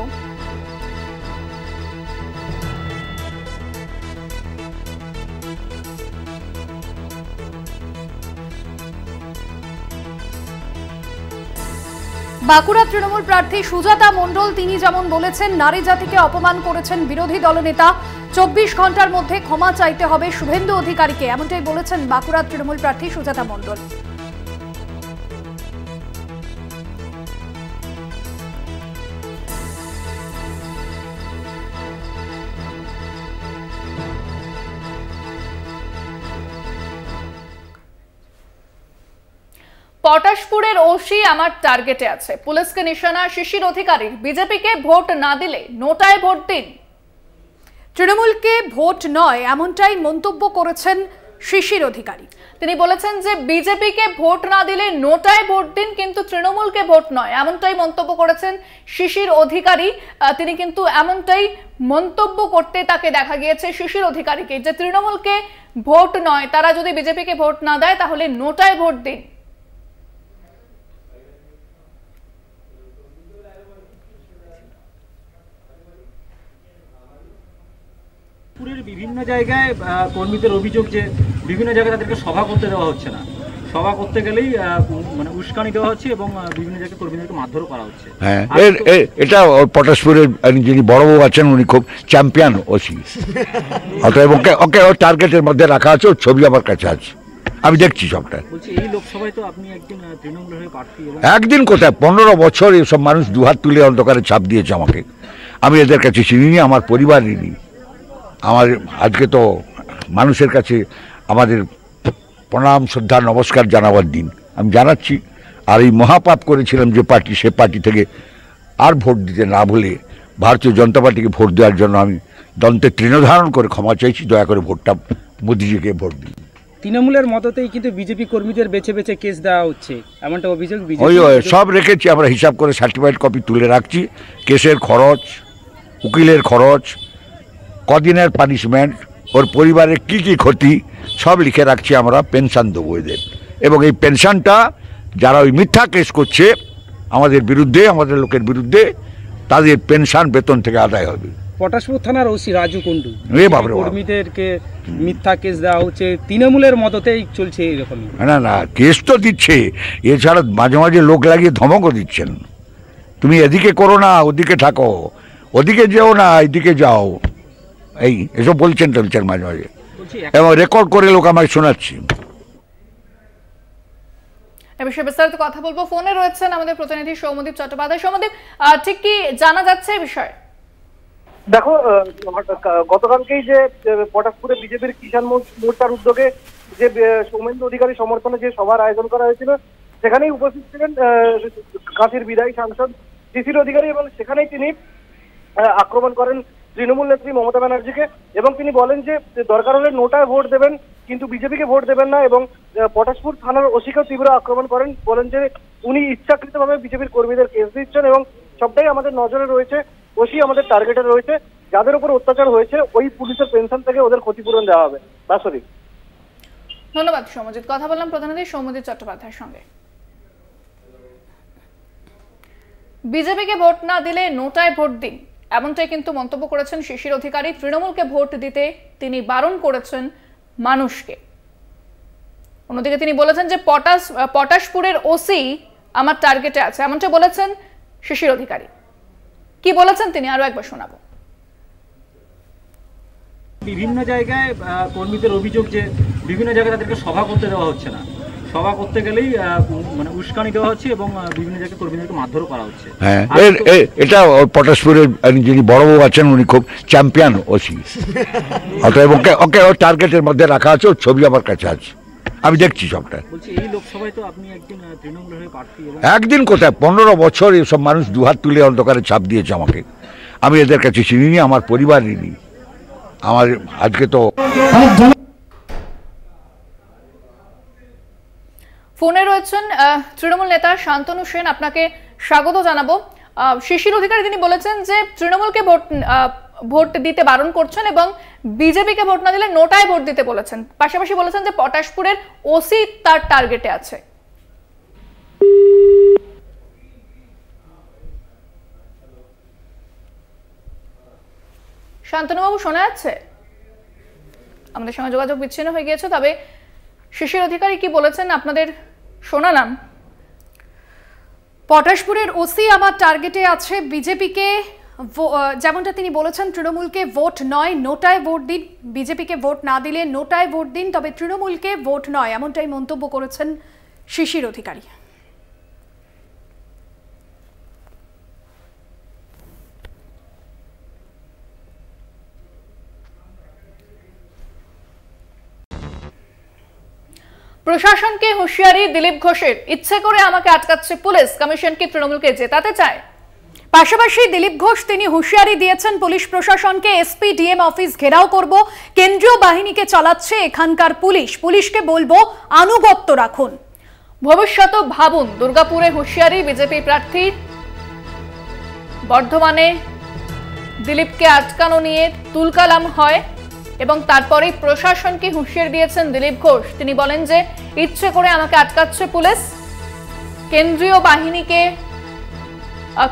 বাঁকুড়া তৃণমূল প্রার্থী সুজাতা মণ্ডল তিনি যেমন বলেছেন নারী জাতিকে অপমান করেছেন বিরোধী দলনেতা, 24 ঘন্টার মধ্যে ক্ষমা চাইতে হবে শুভেন্দু অধিকারীকে, এমনটাই বলেছেন বাঁকুড়া তৃণমূল প্রার্থী সুজাতা মণ্ডল। পটাশপুরের ওসি আমার টার্গেটে আছে, পুলিশকে নিশানা শিশির অধিকারী, বিজেপিকে ভোট না দিলে নোটায় ভোট দিন। তৃণমূলকে ভোট নয় এমনটাই মন্তব্য করেছেন শিশির অধিকারী। তিনি বলেছেন যে বিজেপিকে ভোট না দিলে নোটায় ভোট দিন, কিন্তু তৃণমূলকে ভোট নয়, এমনটাই মন্তব্য করেছেন শিশির অধিকারী। তিনি কিন্তু এমনটাই মন্তব্য করতে তাকে দেখা গিয়েছে শিশির অধিকারীকে, যে তৃণমূলকে ভোট নয়, তারা যদি বিজেপিকে ভোট না দেয় তাহলে নোটায় ভোট দিন। বিভিন্ন জায়গায় কর্মীদের অভিযোগ যে বিভিন্ন জায়গায় তাদেরকে সভা করতে দেওয়া হচ্ছে না, সভা করতে গেলেই মানে উস্কানি দেওয়া হচ্ছে এবং বিভিন্ন জায়গায় কর্মীদেরকে মারধরও করা হচ্ছে। হ্যাঁ, এটা পটাশপুরের যিনি বড়বাবু আছেন উনি খুব চ্যাম্পিয়ন ওসি, অতএব ওকে টার্গেটের মধ্যে রাখা আছে, ওর ছবি আমার কাছে আছে, আমি দেখছি সবটা। বলছি এই লোকসভায় তো আপনি একজন তৃণমূলের হয়ে প্রার্থী। একদিন কোথায়, 15 বছর এসব মানুষ দুহাত তুলে অন্ধকারে ছাপ দিয়েছে আমাকে, আমি এদের কাছে চিনিনি, আমার পরিবার ঋণী। আমার আজকে তো মানুষের কাছে আমাদের প্রণাম শ্রদ্ধা নমস্কার জানাবার দিন, আমি জানাচ্ছি। আর এই মহাপাপ করেছিলাম যে পার্টি, সে পার্টি থেকে আর ভোট দিতে না বলে ভারতীয় জনতা পার্টিকে ভোট দেওয়ার জন্য আমি দন্তে তৃণধারণ করে ক্ষমা চাইছি, দয়া করে ভোটটা মোদিজিকে ভোট দিন। তৃণমূলের মততেই কিন্তু বিজেপি কর্মীদের বেছে বেছে কেস দেওয়া হচ্ছে, এমনটা অভিযোগ। ওই সব রেখেছি আমরা, হিসাব করে সার্টিফাইড কপি তুলে রাখছি, কেসের খরচ, উকিলের খরচ, কদিনের পানিশমেন্ট, ওর পরিবারের কি কি ক্ষতি সব লিখে রাখছি আমরা, পেনশন দেবো এদের। এবং এই পেনশনটা যারা ওই মিথ্যা কেস করছে আমাদের বিরুদ্ধে, আমাদের লোকের বিরুদ্ধে, তাদের পেনশন বেতন থেকে আদায় হবে। পটাশপুর থানার ওসি রাজু কুন্ডু কর্মীদেরকে মিথ্যা কেস দেওয়া হচ্ছে, তৃণমূলের মততেই চলছে এরকমই। না না, কেস তো দিচ্ছে, এছাড়া মাঝে মাঝে লোক লাগিয়ে ধমকও দিচ্ছেন, তুমি এদিকে করো না, ওদিকে থাকো, ওদিকে যেও না, এদিকে যাও, এই এসব বলছেন মাঝে মাঝে, এবং রেকর্ড করে লোক আমায় শোনাচ্ছি। এ বিষয়ে বিস্তারিত কথা বলবো, ফোনে রয়েছেন আমাদের প্রতিনিধি সৌমদীপ চট্টোপাধ্যায়। সৌমদীপ, ঠিক কি জানা যাচ্ছে এই বিষয়ে? দেখো, গতকালকেই যে পটাশপুরে বিজেপির কিষাণ মোর্চার উদ্যোগে যে সৌমেন্দু অধিকারী সমর্থনে যে সভার আয়োজন করা হয়েছিল, সেখানেই উপস্থিত ছিলেন কাঁথির বিদায়ী সাংসদ শিশির অধিকারী, এবং সেখানেই তিনি আক্রমণ করেন তৃণমূল নেত্রী মমতা ব্যানার্জিকে, এবং তিনি বলেন যে দরকার হলে নোটায় ভোট দেবেন কিন্তু বিজেপিকে ভোট দেবেন না, এবং পটাশপুর থানার ওসিকেও তীব্র আক্রমণ করেন, বলেন যে উনি ইচ্ছাকৃতভাবে বিজেপির কর্মীদের কেস দিচ্ছেন এবং সবটাই আমাদের নজরে রয়েছে, ওসি আমাদের টার্গেটে রয়েছে, যাদের উপর অত্যাচার হয়েছে ওই পুলিশের পেনশন থেকে ওদের ক্ষতিপূরণ দেওয়া হবে। বাসরি, ধন্যবাদ সৌমজিৎ। কথা বললাম প্রতিনিধি সৌমজিৎ চট্টোপাধ্যায়ের সঙ্গে। বিজেপিকে ভোট না দিলে নোটায় ভোট দিন, এমনটাই কিন্তু মন্তব্য করেছেন শিশির অধিকারী। তৃণমূলকে ভোট দিতে তিনি বারণ করেছেন মানুষকে। অন্যদিকে তিনি বলেছেন যে পটাশপুরের ওসি আমার টার্গেটে আছে, এমনটা বলেছেন শিশির অধিকারী। কি বলেছেন তিনি আরো একবার শোনাবো। বিভিন্ন জায়গায় কর্মীদের অভিযোগ যে বিভিন্ন জায়গায় তাদেরকে সভা করতে দেওয়া হচ্ছে না, সভা করতে গেলেই মানে উস্কানি দেওয়া হচ্ছে এবং বিভিন্ন জায়গায় কর্মীদেরকে মারধরও করা হচ্ছে। হ্যাঁ, এটা পটাশপুরের যিনি বড়বাবু আছেন উনি খুব চ্যাম্পিয়ন ওসি, অতএব ওকে টার্গেটের মধ্যে রাখা আছে, ওর ছবি আমার কাছে আছে, আমি দেখছি সবটা। বলছি এই লোকসভায় তো আপনি একজন তৃণমূলের হয়ে প্রার্থী। একদিন কোথায়, 15 বছর এসব মানুষ দুহাত তুলে অন্ধকারে ছাপ দিয়েছে আমাকে, আমি এদের কাছে চিনিনি, আমার পরিবার ঋণী। আমার আজকে তো ফোনে রয়েছেন তৃণমূল নেতা শান্তনু সেন, আপনাকে স্বাগত জানাবো। শিশির অধিকারী তিনি বলেছেন যে তৃণমূলকে ভোট দিতে বারণ করছেন এবং বিজেপিকে ভোট না দিলে নোটায় ভোট দিতে বলেছেন, পাশাপাশি বলেছেন যে পটাশপুরের ওসি তার টার্গেটে আছে। শান্তনুবাবু শোনা যাচ্ছে? আমাদের সঙ্গে যোগাযোগ বিচ্ছিন্ন হয়ে গিয়েছে, তবে শিশির অধিকারী কি বলেছেন আপনাদের শোনালাম। পটাশপুরের ওসি আমার টার্গেটে আছে বিজেপিকে, যেমনটা তিনি বলেছেন তৃণমূলকে ভোট নয় নোটায় ভোট দিন, বিজেপিকে ভোট না দিলে নোটায় ভোট দিন, তবে তৃণমূলকে ভোট নয়, এমনটাই মন্তব্য করেছেন শিশির অধিকারী। প্রশাসনকে হুঁশিয়ারি দিলীপ ঘোষের, ইচ্ছে করে আমাকে আটকাচ্ছে পুলিশ, কমিশন কি তৃণমূলকে জেতাতে চায়? পাশাপাশি দিলীপ ঘোষ তিনি হুঁশিয়ারি দিয়েছেন পুলিশ প্রশাসনকে, এসপি ডিএম অফিস ঘেরাও করব, কেন্দ্রীয় বাহিনীকে চালাচ্ছে এখানকার পুলিশ, পুলিশকে বলবো আনুগত্য রাখুন। ভবিষ্যৎ ভাবুন, দুর্গাপুরে হুঁশিয়ারি বিজেপি প্রার্থী। বর্ধমানে দিলীপকে আটকানো নিয়ে তুলকালাম হয় এবং তারপরেই প্রশাসনকে হুঁশিয়ারি দিয়েছেন দিলীপ ঘোষ। তিনি বলেন যে ইচ্ছে করে আমাকে আটকাচ্ছে পুলিশ, কেন্দ্রীয় বাহিনীকে,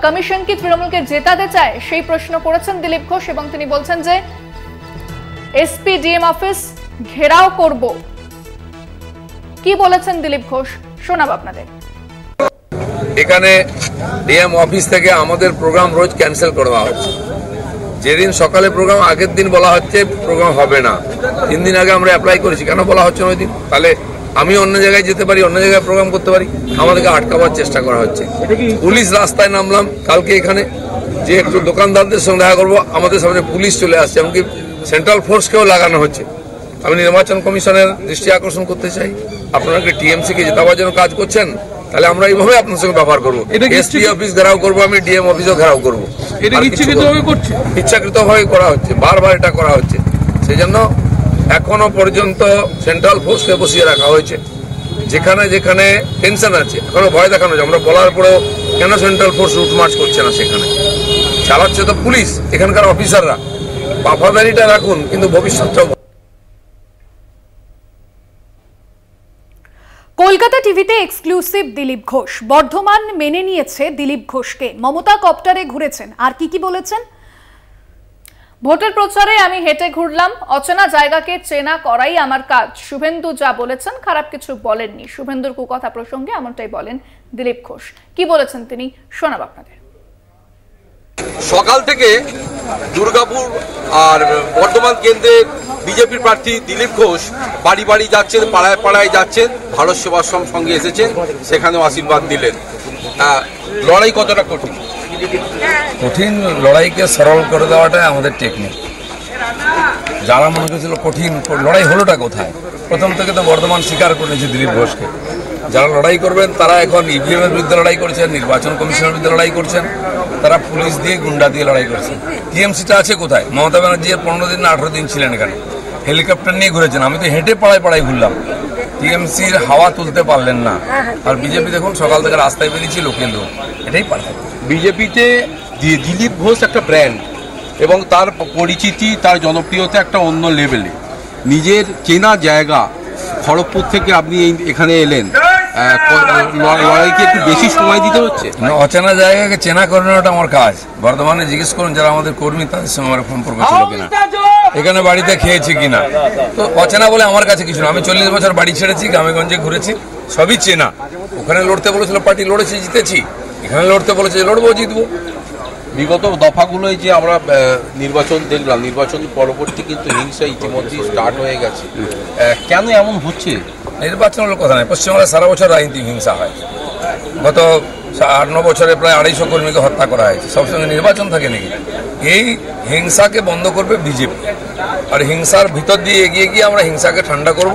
কমিশন কি তৃণমূলকে জেতাতে চায় সেই প্রশ্ন করেছেন দিলীপ ঘোষ এবং তিনি বলছেন যে এসপি ডিএম অফিস ঘেরাও করব। কি বলেছেন দিলীপ ঘোষ শোনাব আপনাদের। এখানে ডিএম অফিস থেকে আমাদের প্রোগ্রাম রোজ ক্যান্সেল করা হচ্ছে। যেদিন সকালে প্রোগ্রাম, আগের দিন বলা হচ্ছে প্রোগ্রাম হবে না, 3 দিন আগে আমরা অ্যাপ্লাই করেছি, কেন বলা হচ্ছে না ওই দিন? তাহলে আমি অন্য জায়গায় যেতে পারি, অন্য জায়গায় প্রোগ্রাম করতে পারি, আমাদেরকে আটকাবার চেষ্টা করা হচ্ছে। পুলিশ রাস্তায় নামলাম কালকে এখানে যে একটু দোকানদারদের সঙ্গে দেখা করবো, আমাদের সামনে পুলিশ চলে আসছে, এমনকি সেন্ট্রাল ফোর্সকেও লাগানো হচ্ছে। আমি নির্বাচন কমিশনের দৃষ্টি আকর্ষণ করতে চাই, আপনারা কি টিএমসিকে জেতাবার জন্য কাজ করছেন? তাহলে আমরা এইভাবে আপনার সঙ্গে ব্যবহার করবো। এসপি অফিস ঘেরাও করবো, আমি ডিএম অফিসও ঘেরাও করবো। ইচ্ছাকৃতভাবে করা হচ্ছে, বারবার এটা করা হচ্ছে। সেই জন্য এখনো পর্যন্ত সেন্ট্রাল ফোর্সকে বসিয়ে রাখা হয়েছে। যেখানে যেখানে টেনশন আছে এখনো ভয় দেখানো হচ্ছে। আমরা বলার পরেও কেন সেন্ট্রাল ফোর্স রুট মার্চ করছে না? সেখানে চালাচ্ছে তো পুলিশ, এখানকার অফিসাররা। বাফাদারিটা রাখুন, কিন্তু ভবিষ্যৎটাও। কলকাতা টিভিতে এক্সক্লুসিভ দিলীপ ঘোষ, বর্ধমান মেনে নিয়েছে দিলীপ ঘোষকে, মমতা কপ্টারে ঘুরেছেন, আর কি কি বলেছেন? ভোটের প্রচারে আমি হেঁটে ঘুরলাম, অচেনা জায়গাকে চেনা করাই আমার কাজ। শুভেন্দু যা বলেছেন খারাপ কিছু বলেননি। শুভেন্দুর কুকথা প্রসঙ্গে এমনটাই বলেন দিলীপ ঘোষ। কি বলেছেন তিনি শোনাব আপনাদের। সকাল থেকে দুর্গাপুর আর বর্ধমান কেন্দ্রের বিজেপির প্রার্থী দিলীপ ঘোষ বাড়ি বাড়ি যাচ্ছেন, পাড়ায় পাড়ায় যাচ্ছেন, ভারত সেবাশ্রম সঙ্গে এসেছেন, সেখানেও আশীর্বাদ দিলেন। লড়াই কতটা কঠিন? কঠিন লড়াইকে সরল করে দেওয়াটাই আমাদের টেকনিক। যারা মনে করছিল কঠিন লড়াই, হলোটা কোথায়? প্রথম থেকে তো বর্ধমান স্বীকার করেছে দিলীপ ঘোষকে। যারা লড়াই করবেন তারা এখন ইভিএম এর বিরুদ্ধে লড়াই করছেন, নির্বাচন কমিশনের বিরুদ্ধে লড়াই করছেন, তারা পুলিশ দিয়ে গুন্ডা দিয়ে লড়াই করছেন। টিএমসিটা আছে কোথায়? মমতা ব্যানার্জি 15 দিন না 18 দিন ছিলেন এখানে, হেলিকপ্টার নিয়ে ঘুরেছেন। আমি তো হেঁটে পাড়ায় পাড়ায় ঘুরলাম, টিএমসির হাওয়া তুলতে পারলেন না। আর বিজেপি দেখুন সকাল থেকে রাস্তায় বেরিয়েছি, লোকের লোক, এটাই পারফেক্ট। বিজেপিতে দিলীপ ঘোষ একটা ব্র্যান্ড এবং তার পরিচিতি, তার জনপ্রিয়তা একটা অন্য লেভেলে। নিজের চেনা জায়গা খড়গপুর থেকে আপনি এখানে এলেন, লড়াইকে একটু বেশি সময় দিতে হচ্ছে। অচেনা জায়গাকে চেনা করে নেওয়াটা আমার কাজ। বর্তমানে জিজ্ঞেস করুন যারা আমাদের কর্মী, তাদের সঙ্গে আমার সম্পর্ক ছিল কিনা, এখানে বাড়িতে খেয়েছি কিনা। তো অচেনা বলে আমার কাছে কিছু না। আমি 40 বছর বাড়ি ছেড়েছি, গ্রামেগঞ্জে ঘুরেছি, সবই চেনা। ওখানে লড়তে বলেছিল পার্টি, লড়েছি, জিতেছি। এখানে লড়তে বলেছে, লড়বো, জিতবো। বিগত দফাগুলোয় যে আমরা নির্বাচন দেখলাম, নির্বাচন পরবর্তী কিন্তু হিংসা ইতিমধ্যেই স্টার্ট হয়ে গেছে। কেন এমন হচ্ছে? নির্বাচন হলো কথা নয়, পশ্চিমবঙ্গে সারা বছর রাজনীতিক হিংসা হয়। গত 8-9 বছরে প্রায় 250 কর্মীকে হত্যা করা হয়েছে। সবসঙ্গে নির্বাচন থাকে নাকি? এই হিংসাকে বন্ধ করবে বিজেপি, আর হিংসার ভিতর দিয়ে এগিয়ে গিয়ে আমরা হিংসাকে ঠান্ডা করব,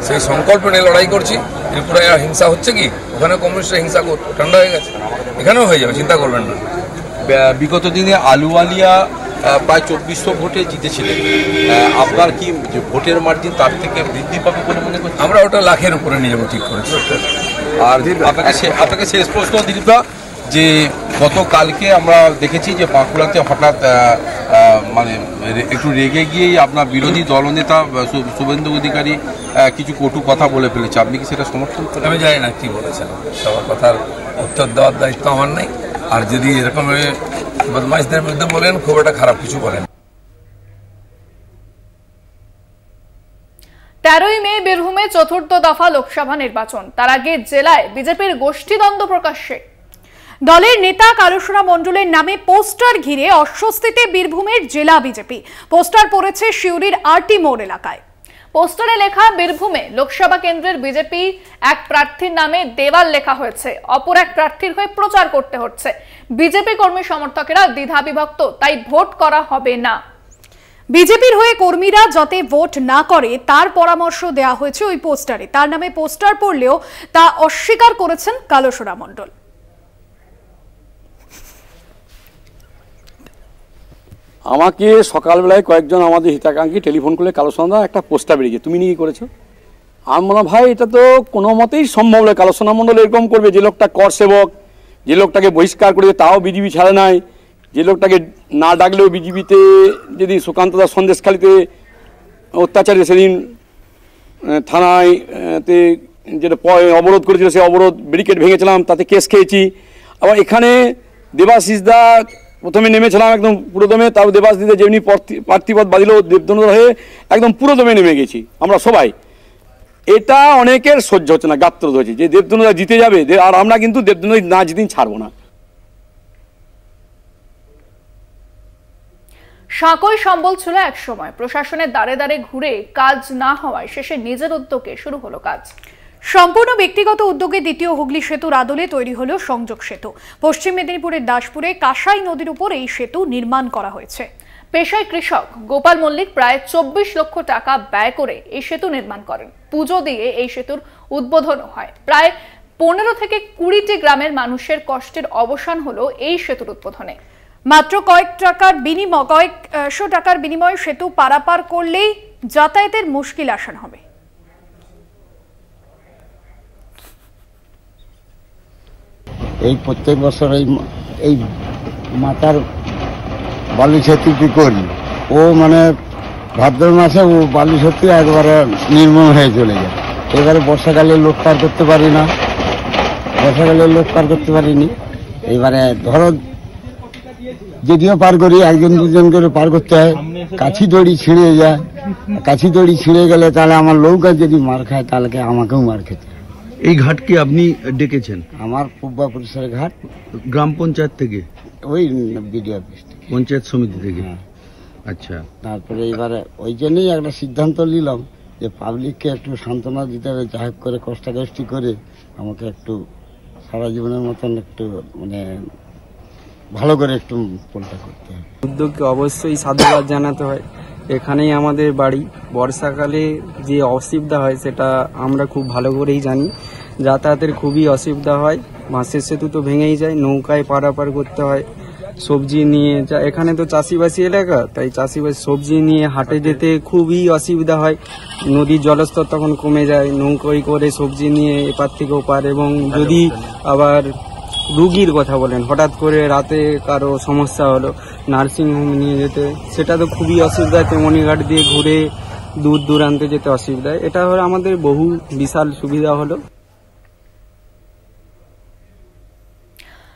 সেই সংকল্প নিয়ে লড়াই করছি। ত্রিপুরায় হিংসা হচ্ছে কি? ওখানে কমিউনিস্টের হিংসা ঠান্ডা হয়ে গেছে, এখানেও হয়ে যাবে, চিন্তা করবেন না। বিগত দিনে আলুওয়ালিয়া প্রায় 2400 ভোটে জিতেছিলেন। আপনার কি ভোটের মার্জিন তার থেকে বৃদ্ধি পাবে বলে মনে করছেন? আমরা ওটা লাখের উপরে নিয়ে যাবো, ঠিক করেছি। আর আপনাকে শেষ প্রশ্ন দিলীপদা, যে গতকালকে আমরা দেখেছি যে বাঁকুড়াতে হঠাৎ মানে একটু রেগে গিয়েই আপনার বিরোধী দলনেতা শুভেন্দু অধিকারী কিছু কটু কথা বলে ফেলেছে, আপনি কি সেটা সমর্থন করেন? আমি জানি না কি বলেছেন, সবার কথার উত্তর দেওয়ার দায়িত্ব আমার নেই। আর যদি এরকম বদমাইশদের বিরুদ্ধে বলেন, খুব একটা খারাপ কিছু বলেন। 13ই মে বীরভূমে চতুর্থ দফা লোকসভা নির্বাচন, তার আগে জেলায় বিজেপির গোষ্ঠীদ্বন্দ্ব প্রকাশ্যে। দলের নেতা কালুসোনা মণ্ডলের নামে পোস্টার ঘিরে অস্বস্তিতে বীরভূমের জেলা বিজেপি। পোস্টার পড়েছে সিউড়ির আরটি মোড় এলাকায়। পোস্টারে লেখা বীরভূমে লোকসভা কেন্দ্রের বিজেপি এক প্রার্থীর নামে দেওয়াল লেখা হয়েছে, অপর এক প্রার্থীর হয়ে প্রচার করতে হচ্ছে। বিজেপি কর্মী সমর্থকেরা দ্বিধাবিভক্ত, তাই ভোট করা হবে না। বিজেপির হয়ে কর্মীরা যাতে ভোট না করে তার পরামর্শ দেওয়া হয়েছে ওই পোস্টারে। তার নামে পোস্টার পড়লেও তা অস্বীকার করেছেন কালুসোনা মণ্ডল। আমাকে সকালবেলায় কয়েকজন আমাদের হিতাকাঙ্ক্ষী টেলিফোন করলে কালুসোনা একটা পোস্টার বেরিয়েছে, তুমি নিয়ে করেছো। আমি বললাম ভাই এটা তো কোনো মতেই সম্ভব নয়, কালুসোনা মণ্ডল এরকম করবে। যে লোকটা কর সেবক, যে লোকটাকে বহিষ্কার করে তাও বিজেপি ছাড়ে নাই, যে লোকটাকে না ডাকলেও বিজেপিতে যদি সুকান্ত দাস সন্দেশখালীতে অত্যাচারে সেদিন থানায় যেটা অবরোধ করেছিল, সেই অবরোধ ব্যারিকেড ভেঙেছিলাম, তাতে কেস খেয়েছি। আবার এখানে দেবাশিস দা প্রথমে নেমেছিলাম একদম পুরোদমে, তার দেবাশিসে যেমনি প্রার্থীপদ বাঁধিল দেবদনু হয়ে একদম পুরোদমে নেমে গেছি আমরা সবাই। এটা অনেকের সহ্য হচ্ছে না, গাত্র ধরেছে যে দেবদনুদা জিতে যাবে, আর আমরা কিন্তু দেবদনু না জিতেই ছাড়বো না। সাঁকোয় সম্বল ছিল এক সময়, প্রশাসনের দ্বারে দ্বারে ঘুরে কাজ না হওয়ায় শেষে নিজের উদ্যোগে শুরু হলো কাজ। সম্পূর্ণ ব্যক্তিগত উদ্যোগে দ্বিতীয় হুগলি সেতুর আদলে তৈরি হলো সংযোগ সেতু। পশ্চিম মেদিনীপুরের দাসপুরে কাঁসাই নদীর উপর এই সেতু নির্মাণ করা হয়েছে। পেশায় কৃষক গোপাল মল্লিক প্রায় 24 লক্ষ টাকা ব্যয় করে এই সেতু নির্মাণ করেন। পুজো দিয়ে এই সেতুর উদ্বোধন হয়। প্রায় 15 থেকে 20টি গ্রামের মানুষের কষ্টের অবসান হলো এই সেতুর উদ্বোধনে। মাত্র কয়েকশো টাকার বিনিময়ে সেতু পারাপার করলেই যাতায়াতের মুশকিল আসান হবে। এই প্রত্যেক বছর এই মাথার বালি সেতুটি করি, ও মানে ভাদ্র মাসে ও বালি সেতু একবারে নির্মূল হয়ে চলে যায়। এবারে বর্ষাকালে লোক পার করতে পারি না, এবারে ধরো যদিও পার করি একজন দুজন করে পার করতে হয়, কাছি দড়ি ছিঁড়ে যায়, কাছি দড়ি ছিঁড়ে গেলে তাহলে আমার নৌকা যদি মার খায় তাহলে আমাকেও মার খেতে। এই ঘাট কি আপনি ডেকেছেন? আমার পূর্বা পরিসরের ঘাট, গ্রাম পঞ্চায়েত থেকে, ওই বিডিও অফিস থেকে, পঞ্চায়েত সমিতি থেকে। আচ্ছা, তারপরে এবারে ওই জন্যই একটা সিদ্ধান্ত নিলাম যে পাবলিককে একটু সান্ত্বনা দিতে হবে, যা হোক করে কষ্টাকষ্টি করে আমাকে একটু সারা জীবনের মতন একটু মানে ভালো করে একটু পোলটা করতে হবে। উদ্যোগকে অবশ্যই সাধুবাদ জানাতে হয়। এখানেই আমাদের বাড়ি। বর্ষাকালে যে অসুবিধা হয় সেটা আমরা খুব ভালো করেই জানি। যাতায়াতের খুবই অসুবিধা হয়, বাঁশের সেতু তো ভেঙেই যায়, নৌকায় পারাপার করতে হয়। সবজি নিয়ে এখানে তো চাষিবাসী এলাকা, তাই চাষিবাসী সবজি নিয়ে হাটে যেতে খুবই অসুবিধা হয়। নদীর জলস্তর তখন কমে যায়, নৌকোয় করে সবজি নিয়ে এপার থেকে ওপার। এবং যদি আবার রুগীর কথা বলেন, হঠাৎ করে রাতে কারো সমস্যা হলো, নার্সিংহোম নিয়ে যেতে সেটা তো খুবই অসুবিধা। তেমনিঘাট দিয়ে ঘুরে দূর দূরান্তে যেতে অসুবিধা। এটা হলো আমাদের বহু বিশাল সুবিধা হলো।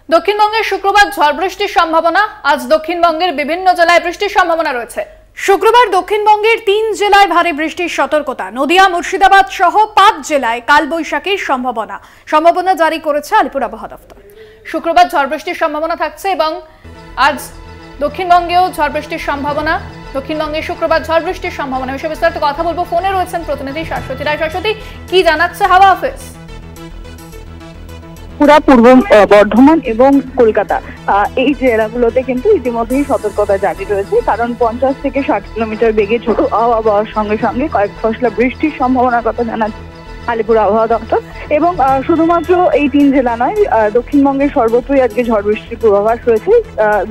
দক্ষিণবঙ্গের শুক্রবার ঝড় বৃষ্টির সম্ভাবনা। আজ দক্ষিণবঙ্গের বিভিন্ন জেলায় বৃষ্টির সম্ভাবনা রয়েছে। শুক্রবার দক্ষিণবঙ্গের 3 জেলায় ভারী বৃষ্টির সতর্কতা। নদিয়া, মুর্শিদাবাদ সহ 5 জেলায় কালবৈশাখীর সম্ভাবনা জারি করেছে আলিপুর আবহাওয়া দপ্তর। শুক্রবার ঝড় বৃষ্টির সম্ভাবনা থাকছে এবং আজ দক্ষিণবঙ্গেও ঝড় বৃষ্টির সম্ভাবনা। দক্ষিণবঙ্গে শুক্রবার ঝড় বৃষ্টির সম্ভাবনা বিষয়ে বিস্তারিত কথা বলবো। ফোনে রয়েছেন প্রতিনিধি শাশ্বতী রায়। শাশ্বতী, কি জানাচ্ছে হাওয়া অফিস? পুরা পূর্ব বর্ধমান এবং কলকাতা এই জেলাগুলোতে কিন্তু ইতিমধ্যেই সতর্কতা জারি রয়েছে, কারণ 50 থেকে 60 কিলোমিটার বেগে ছোট আবহাওয়ার সঙ্গে সঙ্গে কয়েক ফসলা বৃষ্টির সম্ভাবনার কথা জানাচ্ছে আলিপুর আবহাওয়া দপ্তর। এবং শুধুমাত্র এই 3 জেলা নয়, দক্ষিণবঙ্গের সর্বত্রই আজকে ঝড় বৃষ্টির পূর্বাভাস রয়েছে।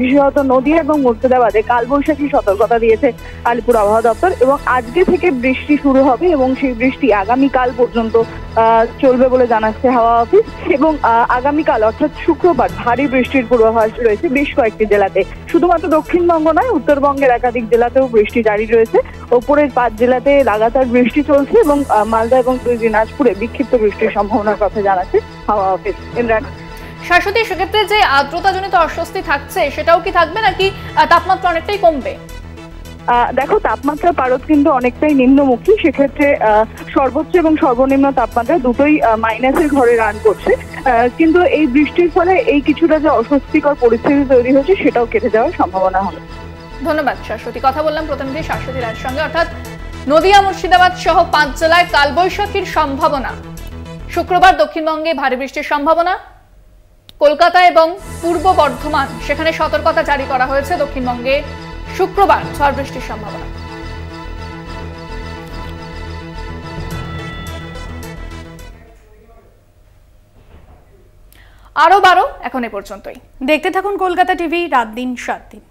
বিশেষত নদিয়া এবং মুর্শিদাবাদে কালবৈশাখী সতর্কতা দিয়েছে আলিপুর আবহাওয়া দপ্তর। এবং আজকে থেকে বৃষ্টি শুরু হবে এবং সেই বৃষ্টি আগামীকাল পর্যন্ত চলবে বলে জানাচ্ছে হাওয়া অফিস। এবং আগামীকাল অর্থাৎ শুক্রবার ভারী বৃষ্টির পূর্বাভাস রয়েছে বেশ কয়েকটি জেলাতে। শুধুমাত্র দক্ষিণবঙ্গ নয়, উত্তরবঙ্গের একাধিক জেলাতেও বৃষ্টি জারি রয়েছে। ওপরের 5 জেলাতে লাগাতার বৃষ্টি চলছে এবং মালদা এবং দিনাজপুরে বিক্ষিপ্ত বৃষ্টির সম্ভাবনার কথা জানাচ্ছে হাওয়া অফিস। শাশ্বতী, সেক্ষেত্রে যে আর্দ্রতাজনিত অস্বস্তি থাকছে সেটাও কি থাকবে নাকি তাপমাত্রা অনেকটাই কমবে? দেখো, তাপমাত্রার পারদ কিন্তু অনেকটাই নিম্নমুখী, সেক্ষেত্রে সর্বোচ্চ এবং সর্বনিম্ন তাপমাত্রা দুটোই মাইনাসের ঘরে রান করছে, কিন্তু এই বৃষ্টির ফলে এই কিছুটা যে অস্বস্তিকর পরিস্থিতি তৈরি হয়েছে সেটাও কেটে যাওয়ার সম্ভাবনা হবে। ধন্যবাদ শাশ্বতী। কথা বললাম প্রতিনিধি শাশ্বতী রায়ের সঙ্গে। অর্থাৎ নদিয়া, মুর্শিদাবাদ সহ 5 জেলায় কালবৈশাখীর সম্ভাবনা। শুক্রবার দক্ষিণবঙ্গে ভারী বৃষ্টির সম্ভাবনা। কলকাতা এবং পূর্ব বর্ধমান সেখানে সতর্কতা জারি করা হয়েছে। দক্ষিণবঙ্গে শুক্রবার ঝড় বৃষ্টির সম্ভাবনা। আরো 12 এখন এ পর্যন্তই। দেখতে থাকুন কলকাতা টিভি, রাত দিন 7 দিন।